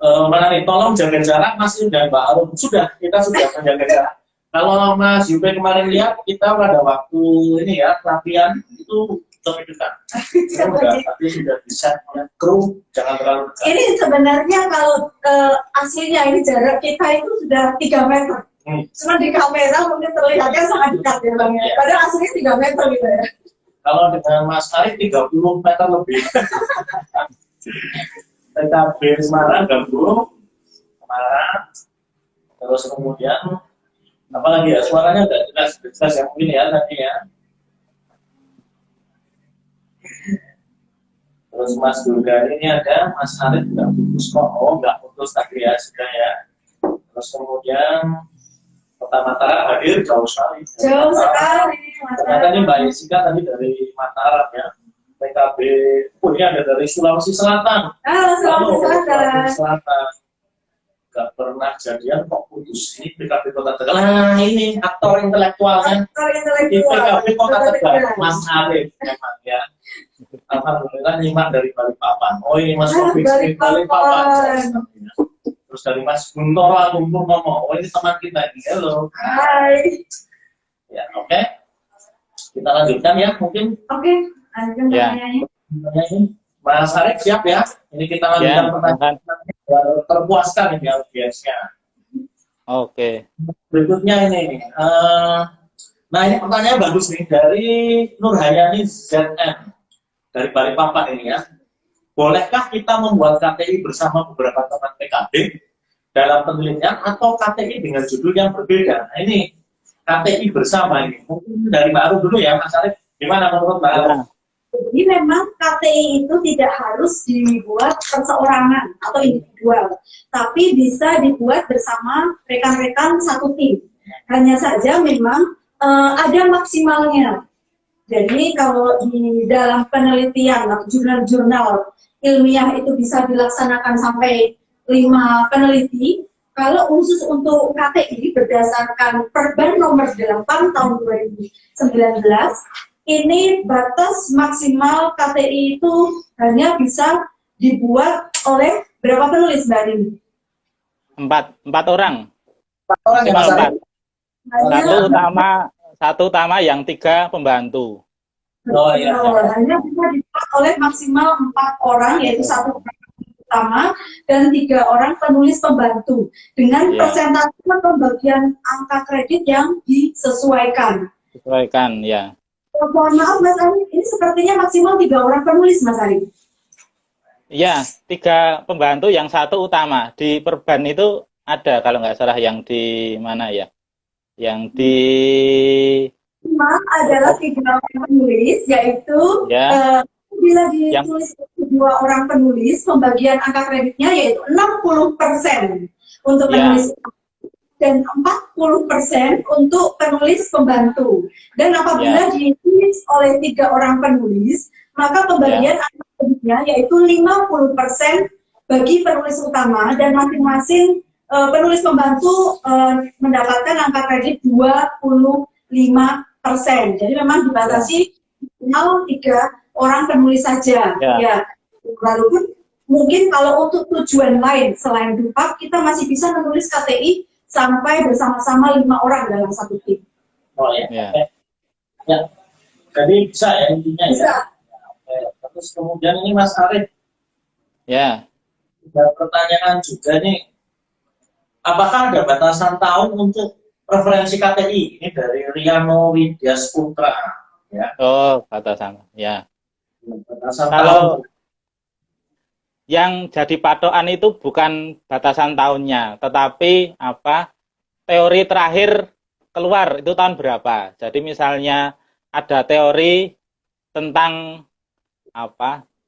Speaker 4: Mana nih, tolong jaga jarak Mas dan Mbak Arum. Sudah, kita sudah menjaga jarak. Kalau Mas Yupe kemarin lihat, kita pada waktu ini ya, latihan itu lebih dekat. Tapi sudah bisa oleh kru, jangan terlalu dekat.
Speaker 2: Ini sebenarnya kalau aslinya ini jarak kita itu sudah 3 meter. Cuma di kamera mungkin terlihatnya sangat dekat ya Bang ya. Padahal aslinya 3 meter gitu ya.
Speaker 4: Kalau dengan Mas Arif 30 meter lebih. PKB Semarang gabung, Semarang, terus kemudian apa lagi ya, suaranya udah jelas ya mungkin ya nanti ya. Terus Mas Durga ini ada, Mas Arif nggak putus kok, oh nggak putus tadi ya sudah ya. Terus kemudian Kota Mataram hadir jauh sekali.
Speaker 2: Jauh sekali.
Speaker 4: Ternyata ini Mbak Jessica tadi dari Mataram ya. PKB, oh ini ada dari Sulawesi Selatan.
Speaker 2: Sulawesi Selatan.
Speaker 4: Gak pernah jadian kok putus. Ini PKB Kota Tegal. Nah ini aktor intelektualnya. Di PKB Kota Tegal, Mas Arif memang ya. Alhamdulillah nyimak dari Balikpapan. Oh ini Mas Taufik dari Balikpapan. Terus dari Mas Guntoro Agung Purnomo. Oh ini teman kita ini. Halo.
Speaker 2: Hai.
Speaker 4: Ya oke. Kita lanjutkan ya mungkin.
Speaker 2: Oke. Lanjutkan
Speaker 3: Ya.
Speaker 2: pertanyaannya.
Speaker 4: Mas Arif siap ya? Ini kita lanjutkan
Speaker 3: Ya,
Speaker 4: pertanyaan terpuaskan ini audiensnya.
Speaker 3: Oke.
Speaker 4: Berikutnya ini, nah ini pertanyaan bagus nih dari Nurhayani ZN dari Balikpapan ini ya. Bolehkah kita membuat KTI bersama beberapa teman PKB dalam penelitian atau KTI dengan judul yang berbeda? Nah ini KTI bersama ini. Mungkin dari Mbak Arum dulu ya, Mas Arif. Gimana menurut Mbak Arum?
Speaker 2: Jadi memang KTI itu tidak harus dibuat perseorangan atau individual, tapi bisa dibuat bersama rekan-rekan satu tim. Hanya saja memang ada maksimalnya. Jadi kalau di dalam penelitian atau jurnal-jurnal ilmiah itu bisa dilaksanakan sampai 5 peneliti. Kalau khusus untuk KTI berdasarkan Perban nomor 8 tahun 2019, ini batas maksimal KTI itu hanya bisa dibuat oleh berapa penulis Mbak Rini?
Speaker 3: Empat orang.
Speaker 4: Orang yang
Speaker 3: Maksimal
Speaker 4: Mas
Speaker 3: empat.
Speaker 2: Hanya,
Speaker 3: Satu utama yang 3 pembantu.
Speaker 4: Oh iya.
Speaker 2: hanya bisa dibuat oleh maksimal 4 orang, yaitu 1 orang utama dan 3 orang penulis pembantu dengan
Speaker 3: Iya.
Speaker 2: persentase pembagian angka kredit yang disesuaikan.
Speaker 3: Sesuaikan ya.
Speaker 2: Mohon maaf Mas Ari, ini sepertinya maksimal 3 orang penulis Mas Ari.
Speaker 3: Iya, 3 pembantu yang 1 utama. Di perban itu ada kalau nggak salah yang di mana ya? Yang di
Speaker 2: Memang adalah 3 orang penulis, yaitu
Speaker 3: ya,
Speaker 2: bila ditulis 2 orang penulis, pembagian angka kreditnya yaitu 60% untuk
Speaker 3: Ya.
Speaker 2: penulis dan 40% untuk penulis pembantu. Dan apabila ditulis oleh 3 orang penulis, maka pembagian angka kreditnya yaitu 50% bagi penulis utama dan masing-masing penulis pembantu mendapatkan angka kredit 25%. Jadi memang dibatasi minimal 3 orang penulis saja. Ya. Walaupun mungkin kalau untuk tujuan lain selain DUPAK, kita masih bisa menulis KTI sampai bersama-sama 5 orang dalam satu tim.
Speaker 4: Oh ya.
Speaker 3: Ya.
Speaker 4: Ya. Jadi bisa ya intinya
Speaker 2: Bisa.
Speaker 4: ya. Oke. Terus kemudian ini Mas Arif,
Speaker 3: ya.
Speaker 4: ada pertanyaan juga nih. Apakah ada batasan tahun untuk preferensi KTI? Ini dari Riano Widya Sputra. Ya.
Speaker 3: Oh, batasan. Ya.
Speaker 4: Batasan
Speaker 3: Kalau
Speaker 4: tahun.
Speaker 3: yang jadi patokan itu bukan batasan tahunnya, tetapi teori terakhir keluar itu tahun berapa. Jadi misalnya ada teori tentang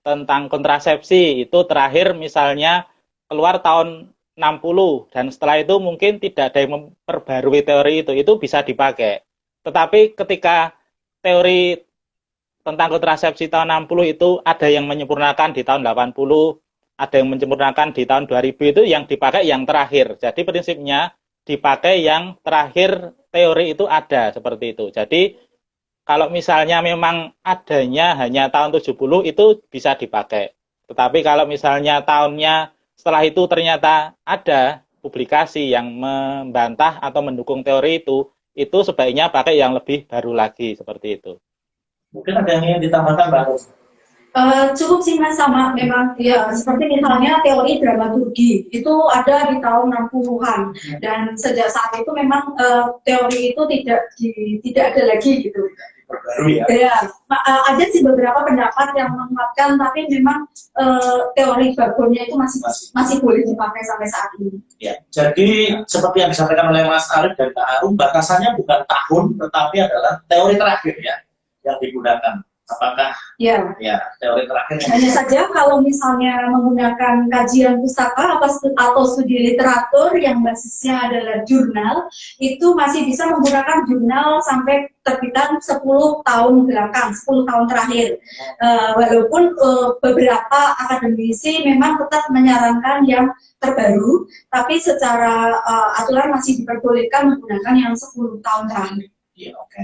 Speaker 3: tentang kontrasepsi itu terakhir misalnya keluar tahun 60 dan setelah itu mungkin tidak ada yang memperbarui teori itu bisa dipakai. Tetapi ketika teori tentang kontrasepsi tahun 60 itu ada yang menyempurnakan di tahun 80, ada yang menyempurnakan di tahun 2000 itu yang dipakai yang terakhir. Jadi prinsipnya dipakai yang terakhir teori itu ada seperti itu. Jadi kalau misalnya memang adanya hanya tahun 70 itu bisa dipakai. Tetapi kalau misalnya tahunnya setelah itu ternyata ada publikasi yang membantah atau mendukung teori itu sebaiknya pakai yang lebih baru lagi seperti itu.
Speaker 4: Mungkin ada yang ingin ditambahkan Mbak Ros?
Speaker 2: Cukup sih Mas, sama memang ya seperti misalnya teori dramaturgi itu ada di tahun 60-an dan sejak saat itu memang teori itu tidak ada lagi gitu.
Speaker 4: Perbarui ya.
Speaker 2: Ya, ada sih beberapa pendapat yang menguatkan, tapi memang teori backbone-nya itu masih boleh dipakai sampai saat ini.
Speaker 4: Ya, jadi seperti yang disampaikan oleh Mas Arif dan Kak Arum, batasannya bukan tahun, tetapi adalah teori terakhir ya yang digunakan. Apakah
Speaker 2: ya
Speaker 4: teori terakhir?
Speaker 2: Hanya saja kalau misalnya menggunakan kajian pustaka atau studi literatur yang basisnya adalah jurnal, itu masih bisa menggunakan jurnal sampai terbitan 10 tahun belakang, 10 tahun terakhir. Walaupun beberapa akademisi memang tetap menyarankan yang terbaru, tapi secara aturan masih diperbolehkan menggunakan yang 10 tahun terakhir.
Speaker 4: Iya, oke.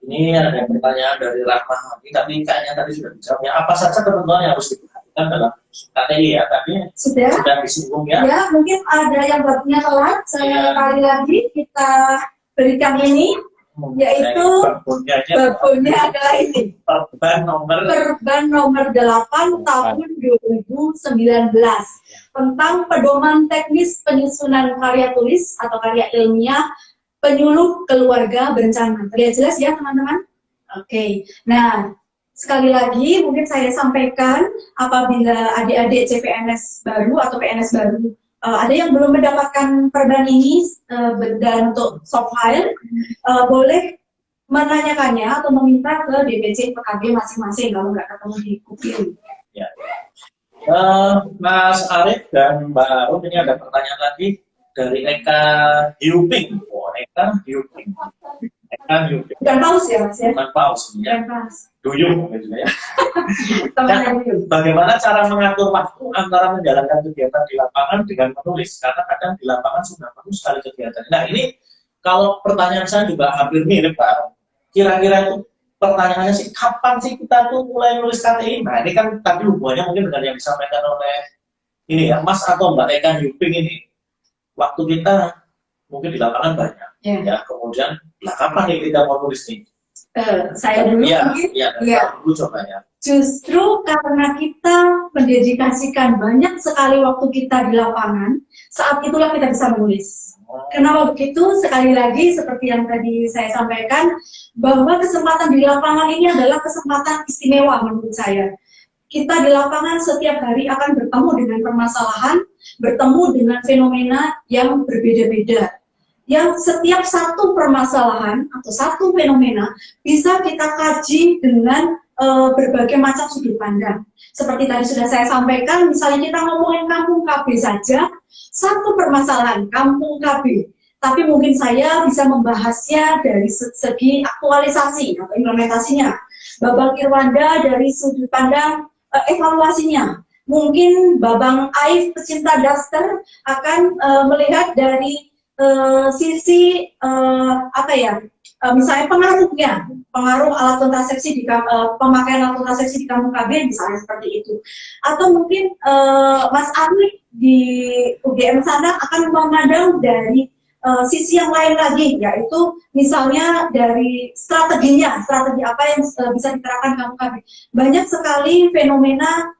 Speaker 4: Ini ada pertanyaan dari Rahma, tapi kayaknya tadi sudah dijawabnya. Apa saja ketentuan yang harus diperhatikan dalam KTI ya? Tadi sudah disinggung ya.
Speaker 2: Ya, mungkin ada yang babnya telat. Sekali lagi kita berikan ini, yaitu babnya adalah ini. Perban nomor 8 tahun 2019 tentang pedoman teknis penyusunan karya tulis atau karya ilmiah penyuluh keluarga berencana. Terlihat jelas ya teman-teman? Oke. Nah, sekali lagi mungkin saya sampaikan apabila adik-adik CPNS baru atau PNS baru ada yang belum mendapatkan perban ini dalam bentuk soft file, boleh menanyakannya atau meminta ke DPC PKG masing-masing kalau nggak ketemu di Kupil.
Speaker 4: Ya. Mas Arif dan Mbak Arum, ini ada pertanyaan lagi dari Eka Hyuping. Eka Hyuping.
Speaker 2: Bukan paus ya Mas ya?
Speaker 4: Bukan paus ya.
Speaker 2: Bukan paus.
Speaker 4: Duyung gitu ya. Bagaimana cara mengatur waktu antara menjalankan kegiatan di lapangan dengan menulis? Karena kadang di lapangan sudah penuh sekali kegiatan. Nah ini kalau pertanyaan saya juga hampir mirip Pak. Kira-kira itu pertanyaannya sih, kapan sih kita tuh mulai nulis KTI? Nah, ini kan tadi hubungannya mungkin dengan yang disampaikan oleh ini ya, Mas atau Mbak Eka Yuping ini. Waktu kita mungkin di lapangan banyak, ya. Kemudian, nah kapan nih kita mau nulis nih?
Speaker 2: Saya dulu mungkin.
Speaker 4: Iya, dulu coba ya.
Speaker 2: Justru karena kita mendedikasikan banyak sekali waktu kita di lapangan, saat itulah kita bisa menulis. Kenapa begitu? Sekali lagi seperti yang tadi saya sampaikan, bahwa kesempatan di lapangan ini adalah kesempatan istimewa menurut saya. Kita di lapangan setiap hari akan bertemu dengan permasalahan, bertemu dengan fenomena yang berbeda-beda. Yang setiap satu permasalahan atau satu fenomena bisa kita kaji dengan berbagai macam sudut pandang. Seperti tadi sudah saya sampaikan, misalnya kita ngomongin kampung KB saja, satu permasalahan kampung KB, tapi mungkin saya bisa membahasnya dari segi aktualisasi atau implementasinya. Babang Irwanda dari sudut pandang evaluasinya. Mungkin Babang Aif pecinta daster akan melihat dari sisi misalnya pengaruh alat kontrasepsi di pemakaian alat kontrasepsi di kampung KB misalnya seperti itu. Atau mungkin Mas Arwi di UGM sana akan memandang dari sisi yang lain lagi, yaitu misalnya dari strategi apa yang bisa diterapkan di kampung KB. Banyak sekali fenomena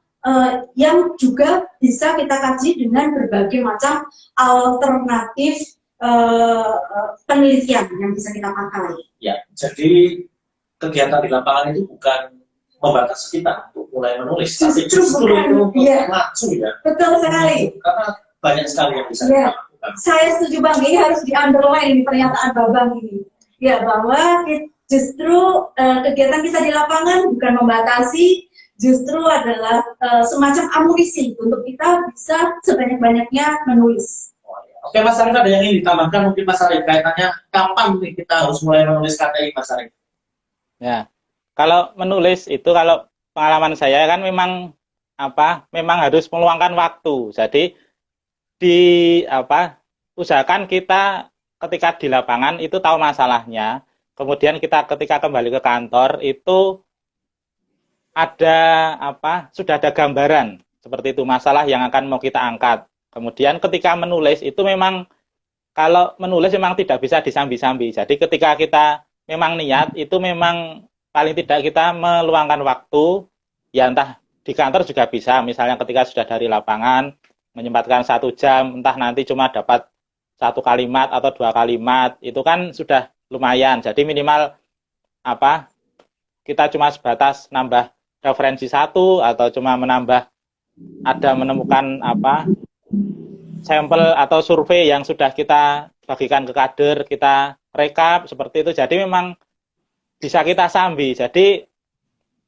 Speaker 2: yang juga bisa kita kaji dengan berbagai macam alternatif penelitian yang bisa kita pakai.
Speaker 4: Ya, jadi kegiatan di lapangan itu bukan membatasi kita untuk mulai menulis, tapi justru itu maju ya.
Speaker 2: Betul sekali.
Speaker 4: Karena banyak sekali yang bisa kita lakukan.
Speaker 2: Saya setuju Bang, ini harus di-underline pernyataan Babang ini. Ya, bahwa justru kegiatan kita di lapangan bukan membatasi, justru adalah semacam amunisi untuk kita bisa sebanyak-banyaknya menulis.
Speaker 4: Oke, Mas Arif, ada yang ingin ditambahkan mungkin Mas Arif kaitannya kapan nih kita harus mulai menulis KTI, Mas Arif?
Speaker 3: Ya, kalau menulis itu kalau pengalaman saya kan memang harus meluangkan waktu. Jadi usahakan kita ketika di lapangan itu tahu masalahnya. Kemudian kita ketika kembali ke kantor itu sudah ada gambaran seperti itu masalah yang akan mau kita angkat. Kemudian ketika menulis itu memang kalau menulis memang tidak bisa disambi-sambi. Jadi ketika kita memang niat itu memang paling tidak kita meluangkan waktu, ya entah di kantor juga bisa, misalnya ketika sudah dari lapangan menyempatkan 1 jam, entah nanti cuma dapat 1 kalimat atau 2 kalimat, itu kan sudah lumayan. Jadi minimal kita cuma sebatas nambah referensi 1 atau cuma menemukan sampel atau survei yang sudah kita bagikan ke kader, kita rekap seperti itu. Jadi memang bisa kita sambi. Jadi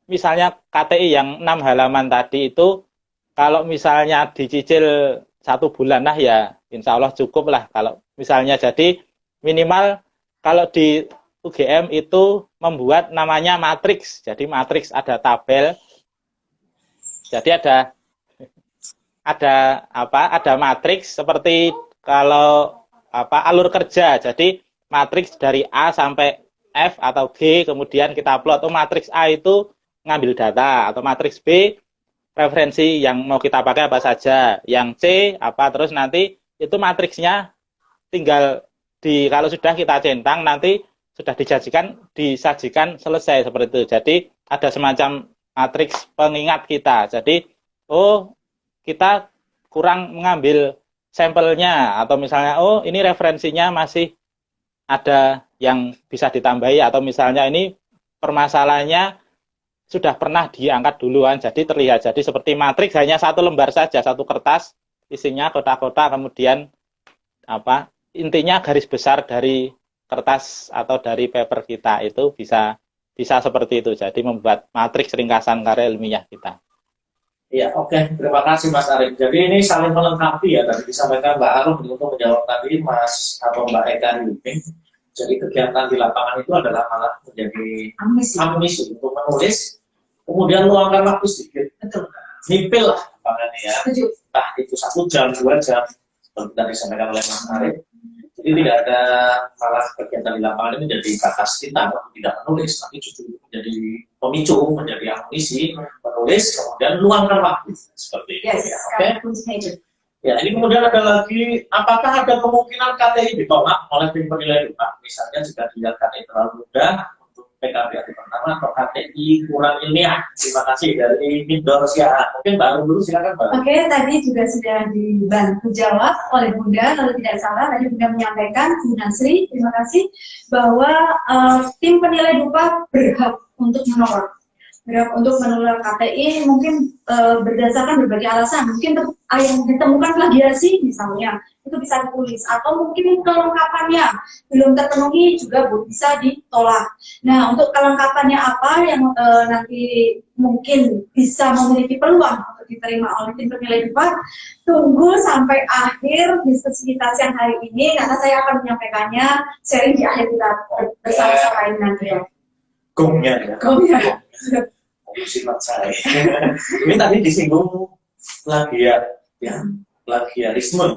Speaker 3: misalnya KTI yang 6 halaman tadi itu kalau misalnya dicicil 1 bulan lah ya insya Allah cukup lah. Kalau misalnya jadi minimal kalau di UGM itu membuat namanya matriks. Jadi matriks ada tabel. Jadi ada matriks seperti kalau alur kerja. Jadi matriks dari A sampai F atau G kemudian kita upload. Matriks A itu ngambil data atau matriks B referensi yang mau kita pakai apa saja. Yang C terus nanti itu matriksnya tinggal kalau sudah kita centang nanti sudah disajikan selesai seperti itu. Jadi ada semacam matriks pengingat kita. Jadi kita kurang mengambil sampelnya atau misalnya ini referensinya masih ada yang bisa ditambahi atau misalnya ini permasalahannya sudah pernah diangkat duluan jadi terlihat. Jadi seperti matriks hanya 1 lembar saja, 1 kertas isinya kotak-kotak kemudian intinya garis besar dari kertas atau dari paper kita itu bisa seperti itu. Jadi membuat matriks ringkasan karya ilmiah kita.
Speaker 4: Ya, oke. Terima kasih Mas Arif. Jadi ini saling melengkapi ya. Tadi disampaikan Mbak Arum untuk menjawab tadi Mas atau Mbak Eka Yuping. Jadi kegiatan di lapangan itu adalah malah menjadi amunisi untuk menulis. Kemudian luangkan waktu sedikit. Nipil lah lapangannya ya. Entah itu 1 jam, 2 jam. Seperti tadi disampaikan oleh Mas Arif. Jadi tidak ada malah kegiatan di lapangan ini menjadi batas kita untuk tidak menulis, tapi justru menjadi pemicu, menjadi amunisi menulis, kemudian luangkan waktu seperti itu.
Speaker 2: Yes,
Speaker 4: Ya, oke.
Speaker 2: kuncinya itu.
Speaker 4: Ya, ini kemudian ada lagi, apakah ada kemungkinan KTI ditolak oleh tim penilai UKA? Misalnya jika dilihat KTI terlalu mudah untuk PKB hari pertama atau KTI kurang ilmiah. Terima kasih dari Mindor Siahaan. Mungkin baru dulu, silakan Mbak.
Speaker 2: Oke, tadi juga sudah dibantu jawab oleh Bunda, kalau tidak salah tadi Bunda menyampaikan, Bu Nasri, terima kasih, bahwa tim penilai dupa berhak untuk menolak. Berhak untuk menolak KTI mungkin berdasarkan berbagai alasan. Mungkin yang ditemukan plagiasi misalnya, itu bisa ditulis. Atau mungkin kelengkapannya belum terpenuhi juga bisa ditolak. Nah, untuk kelengkapannya apa yang nanti mungkin bisa memiliki peluang untuk diterima oleh tim penilai dupa, tunggu sampai akhir diskusi kita siang hari ini, karena saya akan menyampaikannya sharing di akhir kita bersama-sama ini nanti ya.
Speaker 4: Gongnya ya.
Speaker 2: Gongnya.
Speaker 4: Sifat saya. Ini tadi disinggung plagiat, ya, plagiarisme.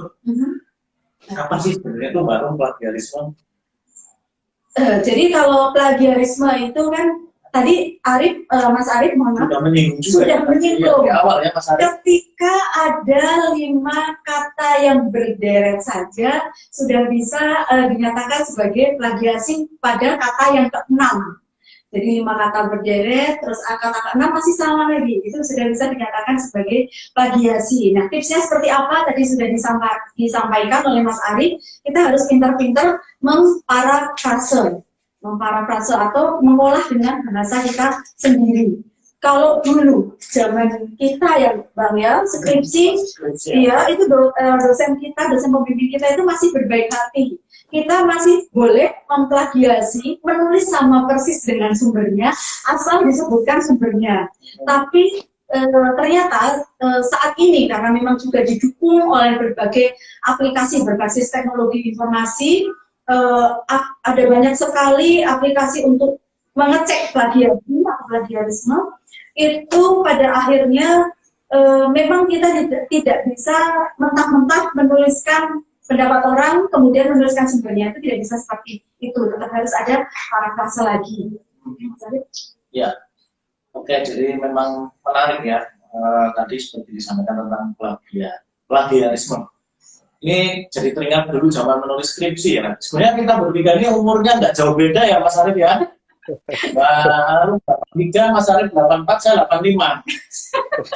Speaker 4: Apa sih sebenarnya itu baru plagiarisme?
Speaker 2: Jadi kalau plagiarisme itu kan tadi Mas Arif mohon maaf,
Speaker 4: Sudah menyinggung juga.
Speaker 2: sudah menyinggung.
Speaker 4: Di awal ya Mas Arif.
Speaker 2: Ketika ada 5 kata yang berderet saja sudah bisa dinyatakan sebagai plagiasi pada kata yang ke-6. Jadi 5 kata berderet, terus kata ke-6 masih sama lagi, itu sudah bisa dinyatakan sebagai plagiasi. Nah, tipsnya seperti apa? Tadi sudah disampaikan oleh Mas Arif, kita harus pintar-pintar memparafrase atau mengolah dengan bahasa kita sendiri. Kalau dulu zaman kita ya Bang ya, skripsi, iya itu dosen pembimbing kita itu masih berbaik hati. Kita masih boleh memplagiasi, menulis sama persis dengan sumbernya, asal disebutkan sumbernya. Tapi ternyata saat ini, karena memang juga didukung oleh berbagai aplikasi berbasis teknologi informasi, ada banyak sekali aplikasi untuk mengecek plagiasi atau plagiarisme, itu pada akhirnya memang kita tidak bisa mentah-mentah menuliskan pendapat orang, kemudian menuliskan sumbernya, itu tidak bisa seperti itu, tetap harus ada parafrase lagi.
Speaker 4: Ya, oke, jadi memang menarik ya, tadi seperti disampaikan tentang plagiarisme. Ini jadi teringat dulu zaman menulis skripsi ya. Sebenarnya kita bertiga ini umurnya nggak jauh beda ya Mas Arif ya. Baru 83, Mas Arif 84, saya 85.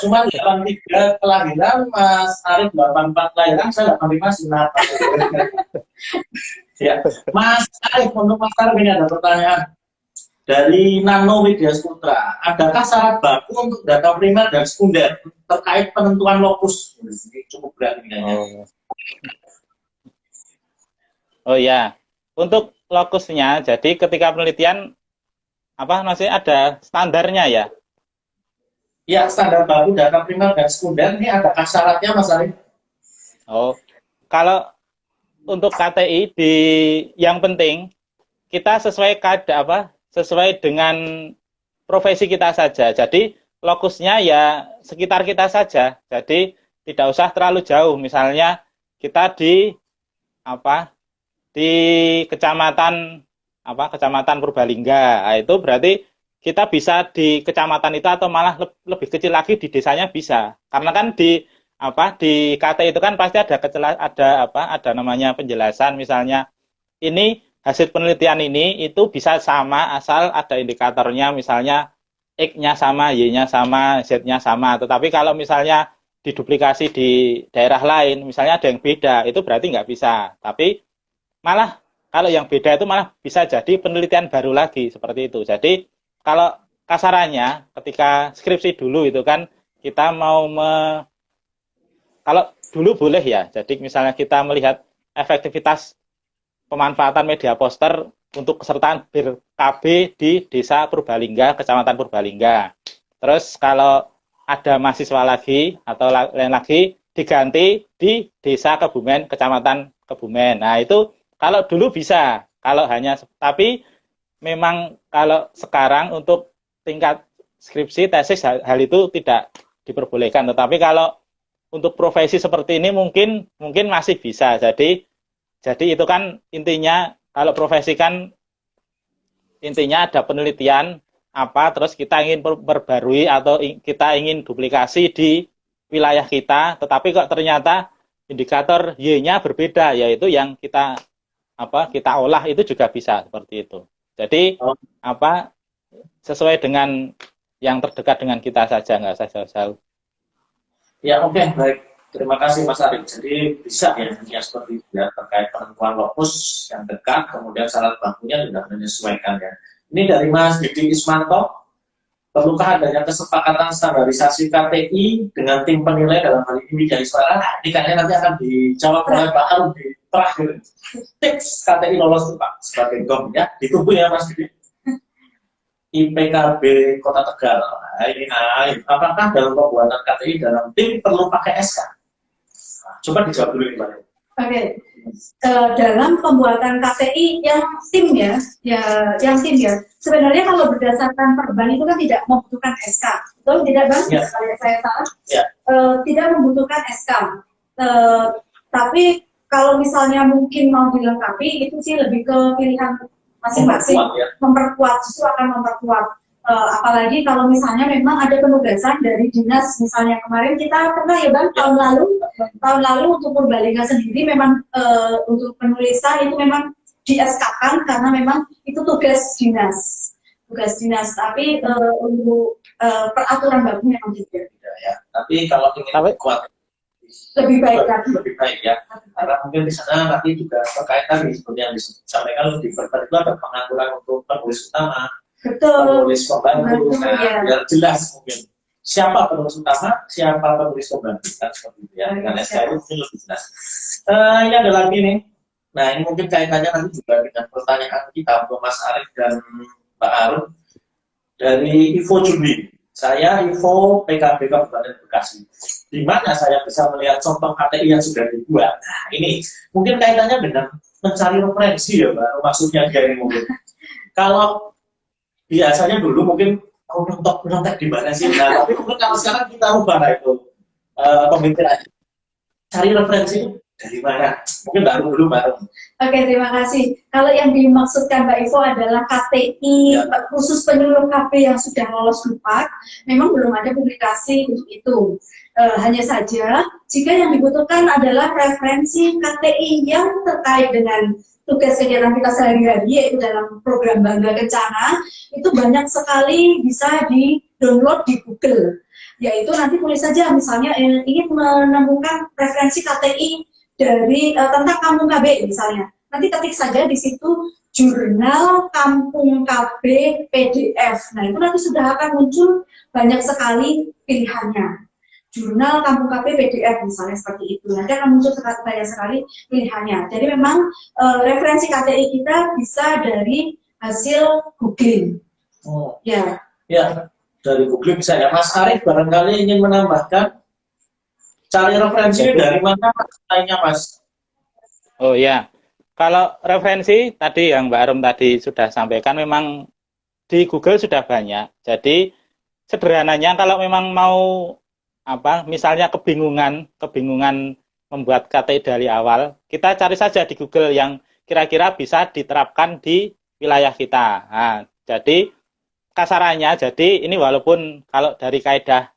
Speaker 4: Cuma 83 kelahiran, Mas Arif 84 kelahiran, saya 85 sunat. Ya, Mas Arif, untuk Mas Arif ini ada pertanyaan dari Nano Widya Putra. Adakah syarat baku untuk data primer dan sekunder terkait penentuan lokus? Ini cukup berat ini.
Speaker 3: Oh ya, untuk lokusnya, jadi ketika penelitian masih ada standarnya ya?
Speaker 4: Ya, standar baku data primer dan sekunder ini adakah syaratnya Mas Arif?
Speaker 3: Oh, kalau untuk KTI yang penting kita sesuai sesuai dengan profesi kita saja. Jadi lokusnya ya sekitar kita saja. Jadi tidak usah terlalu jauh. Misalnya kita di Kecamatan Purbalingga. Nah, itu berarti kita bisa di kecamatan itu atau malah lebih kecil lagi di desanya bisa. Karena kan di KTI itu kan pasti ada namanya penjelasan, misalnya ini hasil penelitian ini itu bisa sama asal ada indikatornya, misalnya X-nya sama, Y-nya sama, Z-nya sama. Tetapi kalau misalnya diduplikasi di daerah lain, misalnya ada yang beda, itu berarti nggak bisa. Tapi malah kalau yang beda itu malah bisa jadi penelitian baru lagi, seperti itu. Jadi kalau kasarannya ketika skripsi dulu itu kan kita kalau dulu boleh ya, jadi misalnya kita melihat efektivitas pemanfaatan media poster untuk kesertaan BIR-KB di Desa Purbalingga, Kecamatan Purbalingga. Terus kalau ada mahasiswa lagi atau lain lagi diganti di Desa Kebumen, Kecamatan Kebumen. Nah itu kalau dulu bisa, tapi memang kalau sekarang untuk tingkat skripsi, tesis, hal itu tidak diperbolehkan. Tetapi kalau untuk profesi seperti ini mungkin masih bisa. Jadi Jadi itu kan intinya kalau profesi kan intinya ada penelitian apa terus kita ingin perbarui atau kita ingin duplikasi di wilayah kita, tetapi kok ternyata indikator Y-nya berbeda, yaitu yang kita olah itu juga bisa seperti itu. Jadi sesuai dengan yang terdekat dengan kita saja, nggak usah jauh-jauh.
Speaker 4: Ya, oke, baik. Terima kasih Mas Arif. Jadi bisa ya seperti itu ya, terkait penentuan lokus yang dekat, kemudian syarat bakunya sudah menyesuaikan ya. Ini dari Mas Didi Ismanto. Perlukah adanya kesepakatan standarisasi KTI dengan tim penilai dalam hal ini Widya Iswara? Nah, ini kayaknya nanti akan dijawab oleh Pak Arum di terakhir. Tips KTI lolos tuh Pak sebagai GOM ya, ditunggu ya Mas Didi. IPKB Kota Tegal. Nah, ini apakah dalam pembuatan KTI dalam tim perlu pakai SK? Nah, coba dijawab dulu Mbak.
Speaker 2: Oke. Dalam pembuatan KTI yang tim ya. Sebenarnya kalau berdasarkan perban itu kan tidak membutuhkan SK, betul tidak Bang?
Speaker 4: Ya.
Speaker 2: Saya salah.
Speaker 4: Ya.
Speaker 2: Tidak membutuhkan SK. Tapi kalau misalnya mungkin mau dilengkapi, itu sih lebih ke pilihan masing-masing. Memperkuat, justru akan memperkuat. Apalagi kalau misalnya memang ada penugasan dari dinas, misalnya kemarin kita pernah ya Bang, tahun lalu untuk Purbalingga sendiri memang untuk penulisan itu memang di SK-kan karena memang itu tugas dinas, tapi untuk peraturan baku memang tidak.
Speaker 4: Ya, tapi kalau ingin kuat
Speaker 2: lebih baik lagi.
Speaker 4: Lebih baik ya, karena mungkin di sana nanti juga terkait tadi seperti yang disampaikan di perban itu ada pengaturan untuk penulis utama.
Speaker 2: Betul.
Speaker 4: Penulis pembantu, biar jelas mungkin siapa penulis utama, siapa penulis pembantu, kan seperti itu ya. Dengan SK itu mungkin lebih jelas. Ini ada lagi nih. Nah ini mungkin kaitannya nanti juga dengan pertanyaan kita untuk Mas Arif dan Pak Arum dari Ivo Jumbi. Saya Ivo PKB Kabupaten Bekasi. Di mana saya bisa melihat contoh KTI yang sudah dibuat. Nah ini mungkin kaitannya dengan mencari referensi ya Mbak. Maksudnya dia ini mungkin. Kalau biasanya dulu mungkin menonton di mana sih, nah, tapi mungkin kalau sekarang kita ubah itu pemikiran cari referensi dari mana, mungkin baru.
Speaker 2: Oke, terima kasih. Kalau yang dimaksudkan Mbak Ivo adalah KTI khusus penyuluh KB yang sudah lolos DUPAK, memang belum ada publikasi untuk itu. Hanya saja jika yang dibutuhkan adalah referensi KTI yang terkait dengan tugas kegiatan kita sehari-hari, yaitu dalam program Bangga Kencana, itu banyak sekali bisa di-download di Google. Yaitu nanti tulis saja, misalnya ingin menemukan referensi KTI dari tentang Kampung KB misalnya. Nanti ketik saja di situ jurnal Kampung KB PDF. Nah itu nanti sudah akan muncul banyak sekali pilihannya. Jurnal Kampung KB PDF misalnya seperti itu. Nanti akan muncul banyak sekali pilihannya. Jadi memang referensi KTI kita bisa dari hasil googling.
Speaker 4: Oh.
Speaker 2: Ya.
Speaker 4: Ya, dari googling bisa ya. Mas Arif barangkali ingin menambahkan cari referensi dari mana lainnya Mas?
Speaker 3: Oh ya, kalau referensi tadi yang Mbak Arum tadi sudah sampaikan memang di Google sudah banyak. Jadi sederhananya kalau memang mau misalnya kebingungan membuat KTI dari awal, kita cari saja di Google yang kira-kira bisa diterapkan di wilayah kita. Nah, jadi kasarannya, jadi ini walaupun kalau dari kaidah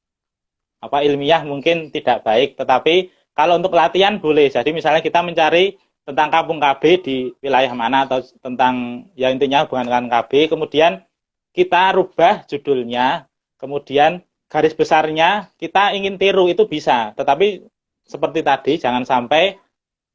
Speaker 3: ilmiah mungkin tidak baik, tetapi kalau untuk latihan boleh. Jadi misalnya kita mencari tentang Kampung KB di wilayah mana atau tentang yang intinya hubungan dengan KB, kemudian kita rubah judulnya, kemudian garis besarnya kita ingin tiru itu bisa, tetapi seperti tadi jangan sampai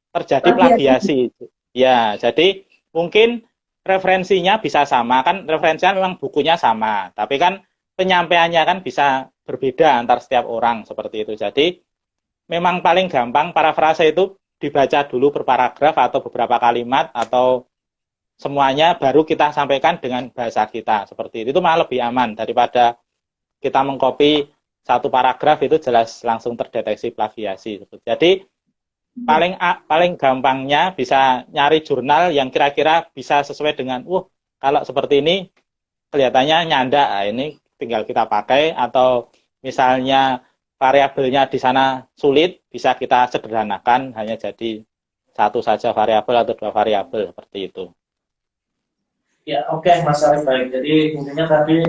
Speaker 3: terjadi plagiasi. Ya, jadi mungkin referensinya bisa sama, kan referensinya memang bukunya sama, tapi kan penyampaiannya kan bisa berbeda antar setiap orang seperti itu. Jadi memang paling gampang parafrase itu dibaca dulu per paragraf atau beberapa kalimat atau semuanya baru kita sampaikan dengan bahasa kita seperti itu malah lebih aman daripada kita mengcopy satu paragraf itu jelas langsung terdeteksi plagiasi. Jadi paling gampangnya bisa nyari jurnal yang kira-kira bisa sesuai dengan, kalau seperti ini kelihatannya nyanda, ini tinggal kita pakai, atau misalnya variabelnya di sana sulit, bisa kita sederhanakan hanya jadi satu saja variabel atau dua variabel seperti itu.
Speaker 4: Ya, oke, Mas Arif, baik. Jadi intinya tadi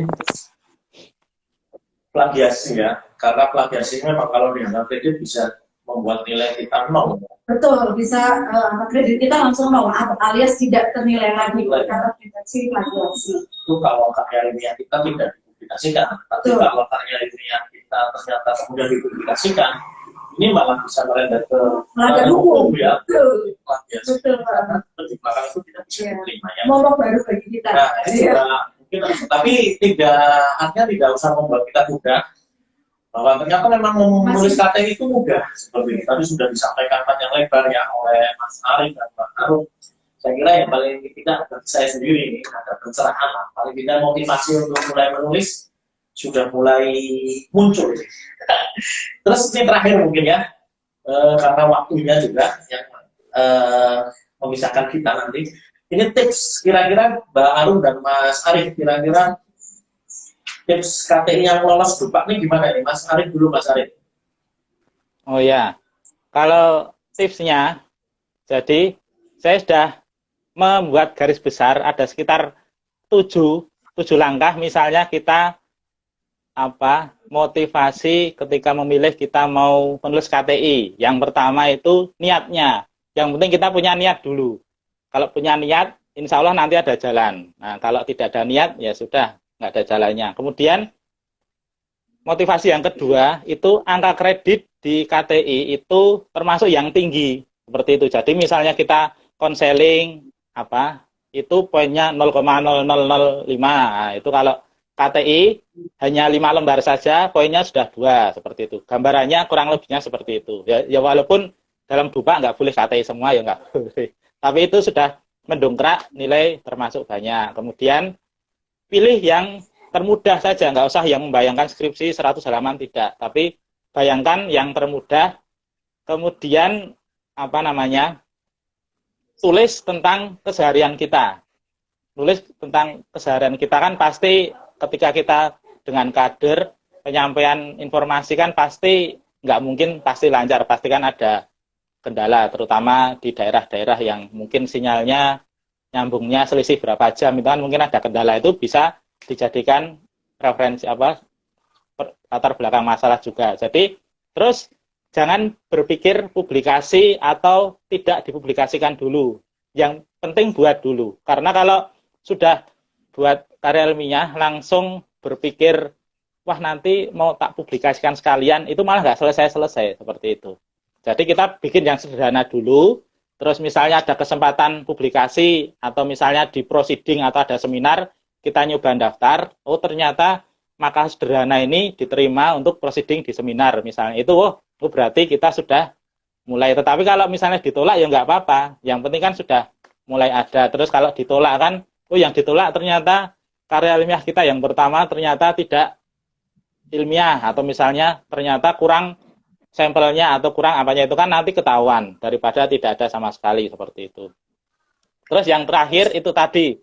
Speaker 4: plagiasi ya, karena plagiasi memang kalau dianggap kredit bisa membuat nilai kita nol.
Speaker 2: Betul, bisa kredit kita langsung nol alias tidak ternilai lagi karena deteksi plagiasi.
Speaker 4: Itu kalau karya ilmiah kita tidak dipublikasikan. Tapi
Speaker 2: Betul.
Speaker 4: kalau karya ilmiah kita ternyata kemudian dipublikasikan, ini malah bisa merembet ke
Speaker 2: Melanggar hukum.
Speaker 4: ya.
Speaker 2: Betul.
Speaker 4: Plagiasi.
Speaker 2: Betul.
Speaker 4: Karena di belakang itu tidak bisa
Speaker 2: Iya.
Speaker 4: diterima ya.
Speaker 2: Momok baru bagi kita.
Speaker 4: Nah, ini
Speaker 2: Iya.
Speaker 4: juga mungkin, tapi artinya tidak usah membuat kita mudah. Bahwa ternyata memang menulis KTI itu mudah seperti ini. Tadi sudah disampaikan panjang lebar ya oleh Mas Arif dan Mbak Arum. Saya kira yang paling tidak bagi saya sendiri ini ada pencerahan lah. Paling tidak motivasi untuk mulai menulis sudah mulai muncul. Terus ini terakhir mungkin ya, karena waktunya juga yang memisahkan kita nanti. Ini tips kira-kira Mbak Arum dan Mas Arif, kira-kira tips KTI yang lolos Dupak ini gimana nih? Mas Arif dulu, Mas Arif.
Speaker 3: Oh ya, kalau tipsnya, jadi saya sudah membuat garis besar ada sekitar 7 langkah. Misalnya kita motivasi ketika memilih kita mau menulis KTI. Yang pertama itu niatnya. Yang penting kita punya niat dulu. Kalau punya niat, insya Allah nanti ada jalan. Nah, kalau tidak ada niat, ya sudah, nggak ada jalannya. Kemudian motivasi yang kedua itu angka kredit di KTI itu termasuk yang tinggi seperti itu. Jadi misalnya kita konseling itu poinnya 0,0005. Nah, itu kalau KTI hanya 5 lembar saja, poinnya sudah 2 seperti itu. Gambarannya kurang lebihnya seperti itu. Ya walaupun dalam Dupak nggak boleh KTI semua ya nggak boleh. Tapi itu sudah mendongkrak nilai termasuk banyak. Kemudian pilih yang termudah saja, nggak usah yang membayangkan skripsi 100 halaman, tidak. Tapi bayangkan yang termudah, kemudian tulis tentang keseharian kita. Tulis tentang keseharian kita kan pasti ketika kita dengan kader, penyampaian informasi kan pasti nggak mungkin pasti lancar, pasti kan ada kendala, terutama di daerah-daerah yang mungkin sinyalnya nyambungnya selisih berapa jam, itu kan mungkin ada kendala, itu bisa dijadikan referensi latar belakang masalah juga. Jadi terus jangan berpikir publikasi atau tidak dipublikasikan dulu. Yang penting buat dulu. Karena kalau sudah buat karya ilmiah langsung berpikir wah nanti mau tak publikasikan sekalian, itu malah nggak selesai-selesai seperti itu. Jadi kita bikin yang sederhana dulu. Terus misalnya ada kesempatan publikasi atau misalnya di proceeding atau ada seminar, kita nyoba daftar, oh ternyata maka sederhana ini diterima untuk proceeding di seminar misalnya. Itu berarti kita sudah mulai. Tetapi kalau misalnya ditolak ya nggak apa-apa. Yang penting kan sudah mulai ada. Terus kalau ditolak kan, yang ditolak ternyata karya ilmiah kita yang pertama ternyata tidak ilmiah, atau misalnya ternyata kurang sampelnya atau kurang apanya, itu kan nanti ketahuan daripada tidak ada sama sekali seperti itu. Terus yang terakhir itu tadi,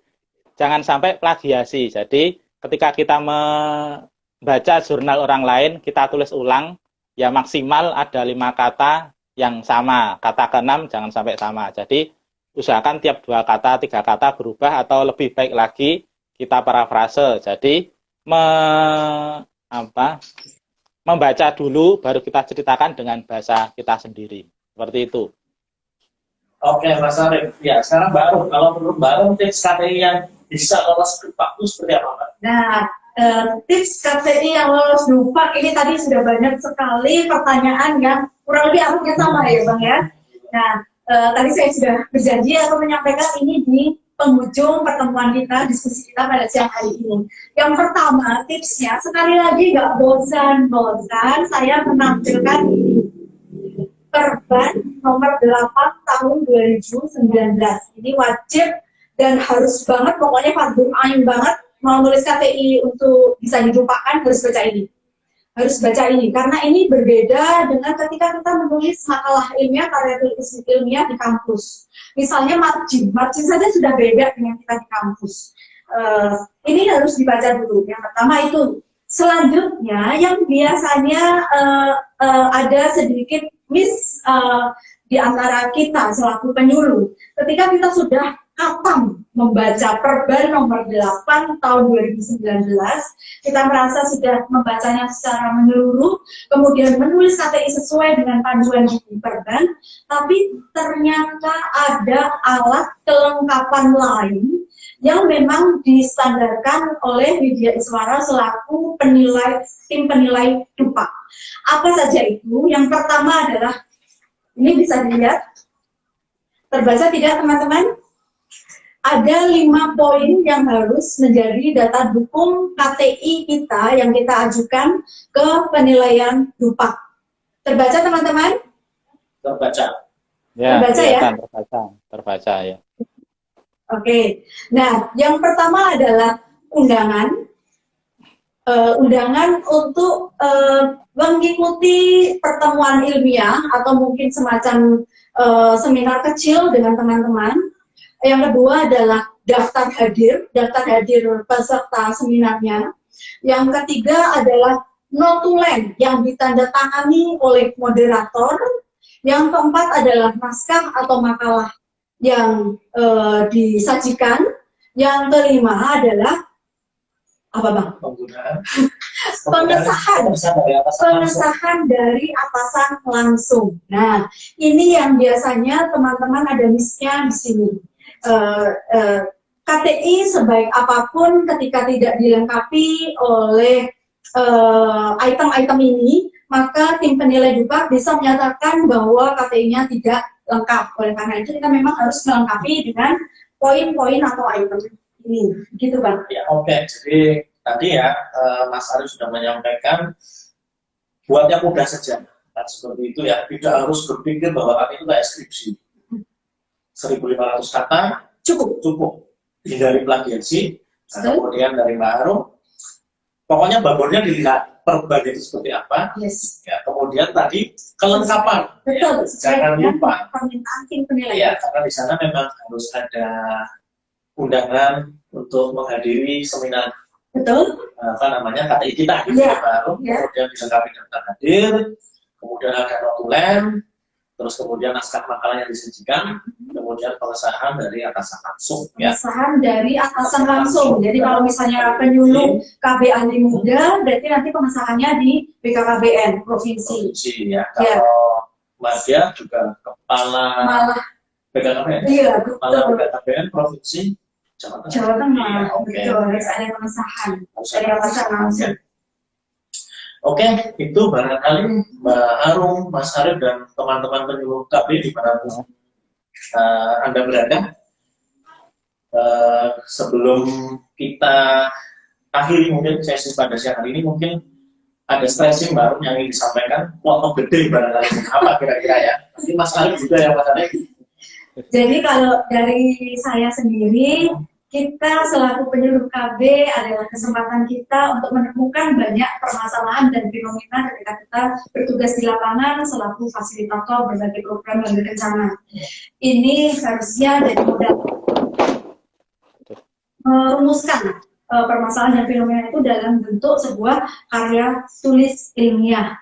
Speaker 3: jangan sampai plagiasi. Jadi ketika kita membaca jurnal orang lain, kita tulis ulang, ya maksimal ada 5 kata yang sama. Kata ke-6 jangan sampai sama. Jadi usahakan tiap 2 kata, 3 kata berubah, atau lebih baik lagi kita parafrase. Jadi membaca dulu, baru kita ceritakan dengan bahasa kita sendiri. Seperti itu.
Speaker 4: Oke, Mas Arif. Ya, sekarang Mbak Arum. Kalau menurut Mbak Arum, tips KTI yang bisa lolos Dupak itu seperti apa, Mbak?
Speaker 2: Nah, tips KTI yang lolos Dupak ini tadi sudah banyak sekali pertanyaan yang kurang lebih arahnya sama ya, Bang ya. Nah, tadi saya sudah berjanji atau menyampaikan ini di penghujung pertemuan kita, diskusi kita pada siang hari ini. Yang pertama, tipsnya, sekali lagi nggak bosan-bosan, saya menampilkan ini. Perban nomor 8 tahun 2019. Ini wajib dan harus banget, pokoknya fardu ain banget, mau nulis KTI untuk bisa dilupakan, harus baca ini. Harus baca ini, karena ini berbeda dengan ketika kita menulis makalah ilmiah, karya tulis ilmiah di kampus. Misalnya margin saja sudah beda dengan kita di kampus. Ini harus dibaca dulu. Yang pertama itu. Selanjutnya, yang biasanya ada sedikit miss di antara kita selaku penyuluh, ketika kita sudah katam membaca Perban nomor 8 tahun 2019, kita merasa sudah membacanya secara menyeluruh, kemudian menulis KTI sesuai dengan panduan di Perban, tapi ternyata ada alat kelengkapan lain yang memang distandarkan oleh Widya Iswara selaku tim penilai DUPA. Apa saja itu? Yang pertama adalah, ini bisa dilihat, terbaca tidak teman-teman? Ada 5 poin yang harus menjadi data dukung KTI kita yang kita ajukan ke penilaian DUPA. Terbaca teman-teman?
Speaker 4: Terbaca.
Speaker 3: Ya,
Speaker 2: Terbaca ya?
Speaker 3: Terbaca ya.
Speaker 2: Oke, nah yang pertama adalah undangan. Undangan untuk mengikuti pertemuan ilmiah atau mungkin semacam seminar kecil dengan teman-teman. Yang kedua adalah daftar hadir peserta seminarnya. Yang ketiga adalah notulen yang ditandatangani oleh moderator. Yang keempat adalah naskah atau makalah yang disajikan. Yang kelima adalah apa Bang? Pengesahan dari atasan langsung. Nah, ini yang biasanya teman-teman ada miss-nya di sini. KTI sebaik apapun ketika tidak dilengkapi oleh item-item ini, maka tim penilai DUPA bisa menyatakan bahwa KTI-nya tidak lengkap. Oleh karena itu kita memang harus melengkapi dengan poin-poin atau item ini, gitu Bang.
Speaker 4: Ya, oke. Jadi tadi ya Mas Arief sudah menyampaikan buat yang mudah saja. Nah, seperti itu ya, tidak harus berpikir bahwa kami itu kayak skripsi. 1.500 kata cukup. Hindari plagiasi, kemudian dari Mbak Harum, pokoknya babonnya dilihat Perban itu seperti apa.
Speaker 2: Yes.
Speaker 4: Ya, kemudian tadi kelengkapan.
Speaker 2: Betul.
Speaker 4: Ya, jangan lupa.
Speaker 2: Permintaan tim penilai.
Speaker 4: Ya, karena di sana memang harus ada undangan untuk menghadiri seminar.
Speaker 2: Betul.
Speaker 4: KTI kita gitu
Speaker 2: Ya.
Speaker 4: Baru, kemudian dilengkapi daftar hadir, kemudian ada notulen, terus kemudian naskah makalah yang disajikan, kemudian pengesahan dari atasan langsung. Ya.
Speaker 2: Pengesahan dari atasan langsung. Jadi kalau misalnya penyuluh KB Ahli Muda, berarti nanti pengesahannya di BKKBN provinsi.
Speaker 4: Ya. Kalau Mbak Dia juga kepala
Speaker 2: Malah.
Speaker 4: BKKBN.
Speaker 2: Iya,
Speaker 4: Kepala
Speaker 2: betul.
Speaker 4: BKKBN provinsi Jawa Tengah.
Speaker 2: Jawa Tengah,
Speaker 4: Iya, oke.
Speaker 2: betul. Harus ada pengesahan dari atasan langsung.
Speaker 4: Oke, itu barangkali Mbak Harum, Mas Arief, dan teman-teman penyuluh KB dimanapun Anda berada. Sebelum kita akhiri mungkin sesi pada siang hari ini, mungkin ada stressing baru yang ingin disampaikan. Quote of the day barangkali apa kira-kira ya? Nanti Mas Arief juga ya Mas Arief.
Speaker 2: Jadi kalau dari saya sendiri, kita selaku penyuluh KB adalah kesempatan kita untuk menemukan banyak permasalahan dan fenomena ketika kita bertugas di lapangan selaku fasilitator berbagai program yang berencana. Ini harusnya dari modal merumuskan permasalahan dan fenomena itu dalam bentuk sebuah karya tulis ilmiah.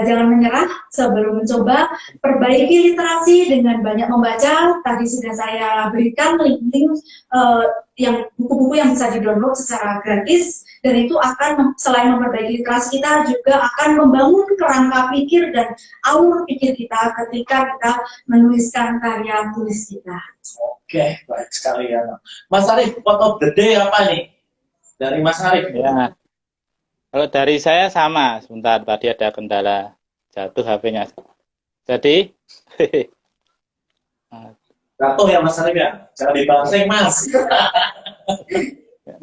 Speaker 2: Jangan menyerah sebelum mencoba, perbaiki literasi dengan banyak membaca. Tadi sudah saya berikan link-link yang buku-buku yang bisa di-download secara gratis, dan itu akan selain memperbaiki literasi kita juga akan membangun kerangka pikir dan alur pikir kita ketika kita menuliskan karya tulis kita.
Speaker 4: Oke, baik sekali ya. Mas Arief, quote of the day apa nih? Dari Mas Arief.
Speaker 3: Ya. Kalau dari saya sama, sebentar tadi ada kendala jatuh HP-nya. Jadi
Speaker 4: jatuh ya Mas Arief ya? Jangan dibangseng Mas.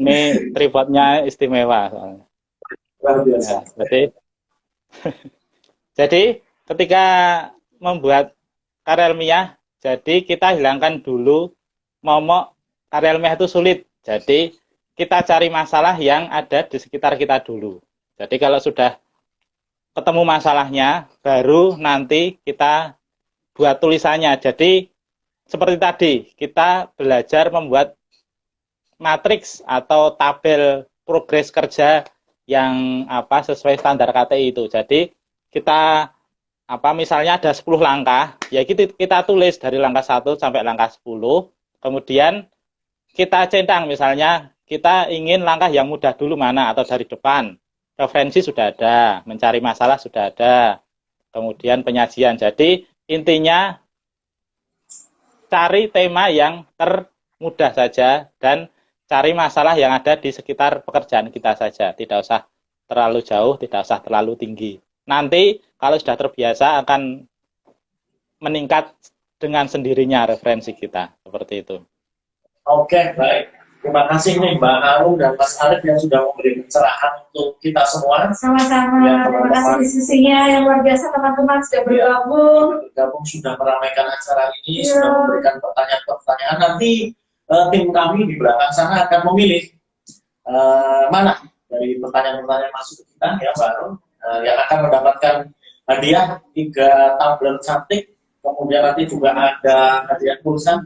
Speaker 3: ini tripodnya istimewa soalnya.
Speaker 4: Luar biasa.
Speaker 3: Ya, jadi ketika membuat karya ilmiah, jadi kita hilangkan dulu momok karya ilmiah itu sulit. Jadi kita cari masalah yang ada di sekitar kita dulu. Jadi kalau sudah ketemu masalahnya, baru nanti kita buat tulisannya. Jadi seperti tadi, kita belajar membuat matriks atau tabel progres kerja yang sesuai standar KTI itu. Jadi kita misalnya ada 10 langkah, ya kita tulis dari langkah 1 sampai langkah 10, kemudian kita centang, misalnya kita ingin langkah yang mudah dulu mana, atau dari depan. Referensi sudah ada, mencari masalah sudah ada, kemudian penyajian. Jadi intinya cari tema yang termudah saja dan cari masalah yang ada di sekitar pekerjaan kita saja. Tidak usah terlalu jauh, tidak usah terlalu tinggi. Nanti kalau sudah terbiasa akan meningkat dengan sendirinya referensi kita. Seperti itu.
Speaker 4: Oke, baik. Terima kasih nih Mbak Arum dan Mas Arif yang sudah memberi pencerahan untuk kita semua.
Speaker 2: Sama-sama.
Speaker 4: Ya,
Speaker 2: Terima kasih diskusinya yang luar biasa teman-teman sudah bergabung.
Speaker 4: Bergabung sudah meramaikan acara ini,
Speaker 2: Ya.
Speaker 4: sudah memberikan pertanyaan-pertanyaan. Nanti tim kami di belakang sana akan memilih mana dari pertanyaan-pertanyaan masuk ke kita ya Mbak Arum, yang akan mendapatkan hadiah 3 tumbler cantik. Kemudian nanti juga ada hadiah pulsa.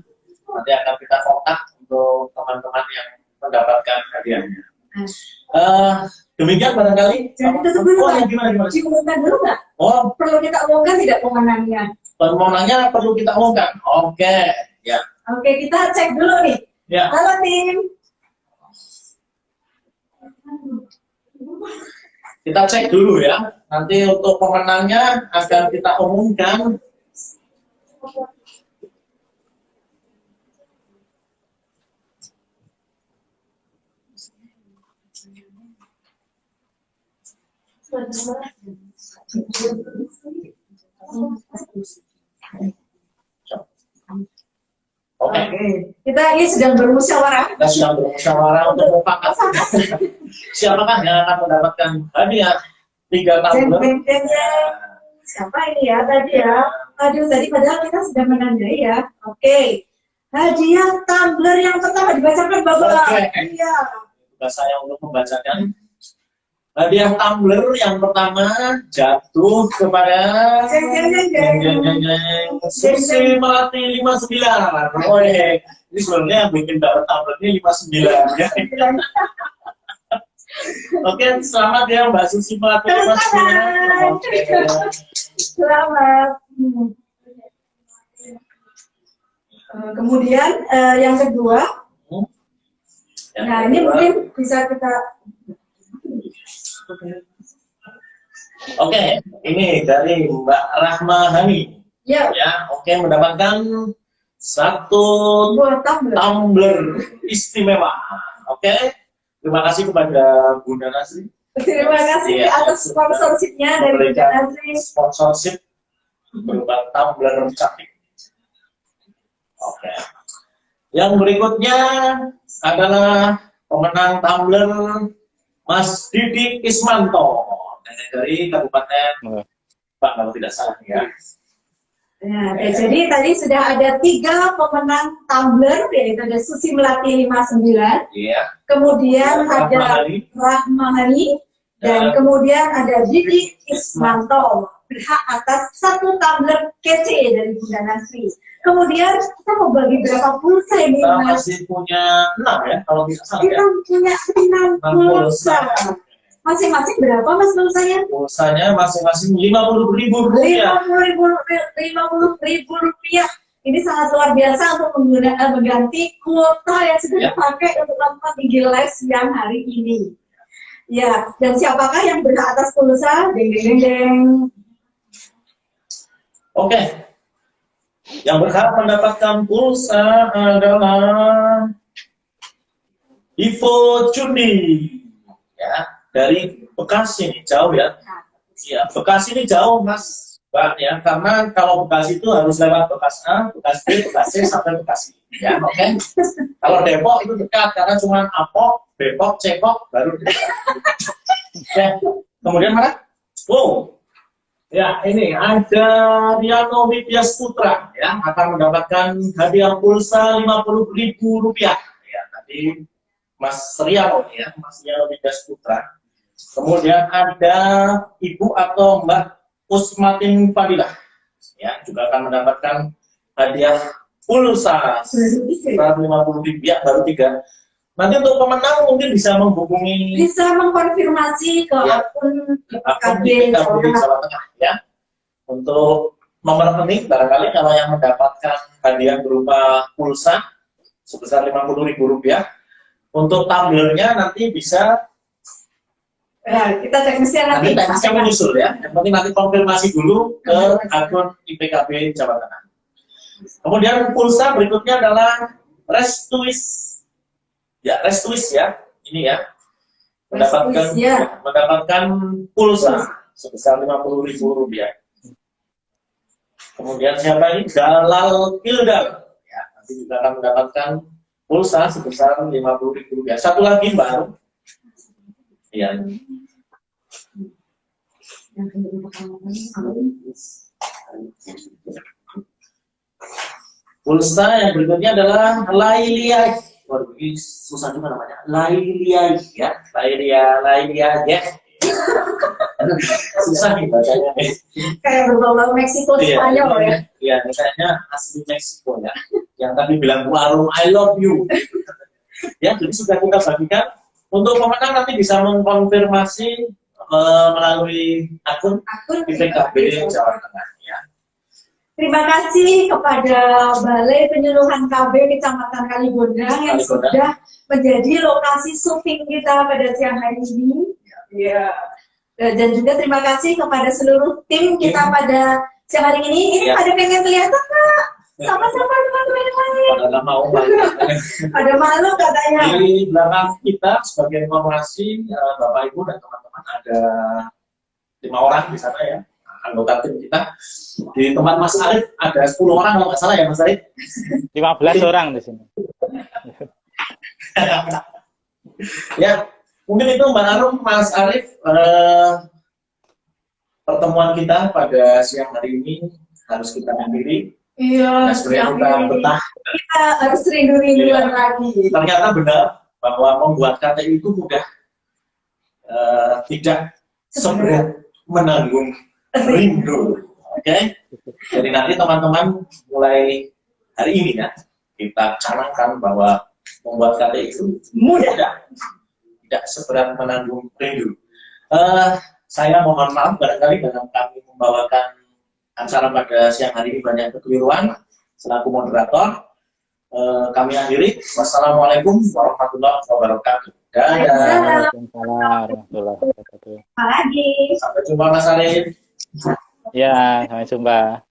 Speaker 4: Nanti akan kita kontak untuk teman-teman yang mendapatkan hadiahnya. Demikian barangkali.
Speaker 2: Jadi tutup dulu
Speaker 4: Oh,
Speaker 2: Pak.
Speaker 4: ya, gimana?
Speaker 2: Diumumkan dulu nggak?
Speaker 4: Oh,
Speaker 2: Perlu kita umumkan tidak pemenangnya?
Speaker 4: pemenangnya perlu kita umumkan. Oke, ya.
Speaker 2: Oke, kita cek dulu nih.
Speaker 4: Ya.
Speaker 2: Halo tim.
Speaker 4: Kita cek dulu ya. Nanti untuk pemenangnya akan kita umumkan. Oke.
Speaker 2: Kita ini sedang bermusyawarah.
Speaker 4: Kita sudah bermusyawarah untuk mufakat. Siapakah yang akan mendapatkan hadiah 3 tumbler?
Speaker 2: Jeng-jeng-jeng. Siapa ini ya tadi ya? Aduh, tadi padahal kita sudah menandai ya. Oke. Hadiah tumbler yang pertama dibacakan Bapak.
Speaker 4: Oke.
Speaker 2: Iya.
Speaker 4: Tugas saya untuk membacakan. Hadiah tumbler yang pertama jatuh kepada Susi Melati 59. Oh, ini sebenarnya yang bikin dapat tumblernya 59 ya. Oke, selamat ya Mbak Susi Melati 59. Oke.
Speaker 2: Selamat. Kemudian yang kedua, nah ini mungkin bisa kita.
Speaker 4: Oke, ini dari Mbak Rahma Hani.
Speaker 2: Ya.
Speaker 4: Ya, oke, mendapatkan 1
Speaker 2: Buat tumbler.
Speaker 4: tumbler istimewa. Oke, terima kasih kepada Bunda Nasri.
Speaker 2: Terima kasih
Speaker 4: Iya.
Speaker 2: atas sponsorshipnya dari Bunda
Speaker 4: Memberikan
Speaker 2: Nasri.
Speaker 4: sponsorship berupa tumbler cantik. Oke. Yang berikutnya adalah pemenang tumbler Mas Didi Ismanto dari Kabupaten Pak kalau tidak salah ya.
Speaker 2: Nah, oke, jadi tadi sudah ada 3 pemenang tumbler, yaitu ada Susi Melati 59,
Speaker 4: Iya.
Speaker 2: kemudian
Speaker 4: Rahma
Speaker 2: ada
Speaker 4: Hani.
Speaker 2: Rahma Hani, dan kemudian ada Didi Ismanto, berhak atas 1 tumbler kece dari Bunda Nasri. Kemudian kita mau bagi berapa pulsa ini,
Speaker 4: Kita
Speaker 2: Mas?
Speaker 4: masih punya 6 ya kalau tidak salah
Speaker 2: Kita
Speaker 4: ya.
Speaker 2: punya 6 pulsa. Masing-masing berapa, Mas, pulsanya?
Speaker 4: Pulsanya masing-masing Rp50.000.
Speaker 2: 50.000 rupiah. Ini sangat luar biasa untuk mengganti kuota yang sudah
Speaker 4: Ya.
Speaker 2: dipakai untuk nonton IG Live siang hari ini. Ya, dan siapakah yang berhak atas pulsa? Deng deng deng deng.
Speaker 4: Oke. Yang berhak mendapatkan pulsa adalah Ivo Juni. Ya, dari Bekasi nih, jauh ya. Iya, Bekasi ini jauh Mas Bang ya, karena kalau Bekasi itu harus lewat Bekasi A, Bekasi B, Bekasi C sampai Bekasi. Ya, oke. Kalau Depok itu dekat karena cuma Apok, Depok, Cekok baru dekat. Oke. Kemudian mana? Oh. Ya, ini ada Riano Widyas Putra ya, akan mendapatkan hadiah pulsa Rp50.000. Ya, tadi Mas Riano ya, Mas Riano Widyas Putra. Kemudian ada Ibu atau Mbak Usmatin Fadilah ya, juga akan mendapatkan hadiah pulsa Rp50.000 ya, baru 3. Nanti untuk pemenang mungkin bisa menghubungi
Speaker 2: Bisa mengkonfirmasi ke
Speaker 4: Ya.
Speaker 2: akun
Speaker 4: akun
Speaker 2: KB
Speaker 4: KB
Speaker 2: Jawa
Speaker 4: Jawa Tengah ya. Untuk nomor rekening, barangkali kalau yang mendapatkan hadiah berupa pulsa sebesar Rp50.000, untuk tumblernya nanti bisa
Speaker 2: Nah, kita cek mesin nanti.
Speaker 4: nanti teknisnya menyusul ya. Yang penting nanti konfirmasi dulu ke akun IPKB Jawa Tengah. Kemudian pulsa berikutnya adalah Restuis. Ya, Restuis ya. Ini ya. Mendapatkan
Speaker 2: Restuis, ya.
Speaker 4: mendapatkan pulsa sebesar Rp50.000. Kemudian siapa ini? Dalal Kildar. Ya, nanti juga akan mendapatkan pulsa sebesar Rp50.000. Satu lagi baru. Ya. Pulsa yang berikutnya adalah Lailiah. Waduh, ini susah juga namanya. Lailiah ya. Lailiah ya. Susah nih bacanya.
Speaker 2: Kayak berbau Meksiko Spanyol ya.
Speaker 4: Iya, misalnya asli Meksiko ya. Yang tadi bilang warung I love you. Ya, jadi sudah kita bagikan. Untuk pemenang nanti bisa mengkonfirmasi melalui akun IPKB Jawa Tengah ya.
Speaker 2: Terima kasih kepada Balai Penyuluhan KB Kecamatan Kalibondang yang sudah menjadi lokasi syuting kita pada siang hari ini. Ya. Dan juga terima kasih kepada seluruh tim kita pada siang hari ini. Ini pada pengen kelihatan nggak? Sama-sama teman-teman yang lain.
Speaker 4: Pada mau
Speaker 2: Pada malu katanya.
Speaker 4: Di belakang kita sebagai informasi Bapak Ibu dan teman-teman ada 5 orang di sana ya, anggota tim kita. Di tempat Mas Arif ada 10 orang kalau nggak salah ya Mas Arif.
Speaker 3: 15 orang di sini.
Speaker 4: Ya, mungkin itu Mbak Arum, Mas Arif, pertemuan kita pada siang hari ini harus kita akhiri.
Speaker 2: Iya, kita harus rindu-rinduan lagi.
Speaker 4: Ternyata benar bahwa membuat KTI itu mudah, tidak seberat menanggung rindu. Oke? Jadi nanti teman-teman mulai hari ini ya, kita canangkan bahwa membuat KTI itu mudah, tidak seberat menanggung rindu. Saya mohon maaf barangkali dengan kami membawakan acara pada siang hari ini banyak kekeliruan. Selaku moderator, kami akhiri. Wassalamualaikum warahmatullahi wabarakatuh. Dadah.
Speaker 3: Waalaikumsalam warahmatullahi wabarakatuh.
Speaker 2: Lagi.
Speaker 4: Sampai jumpa Mas Arif.
Speaker 3: Ya, sampai jumpa.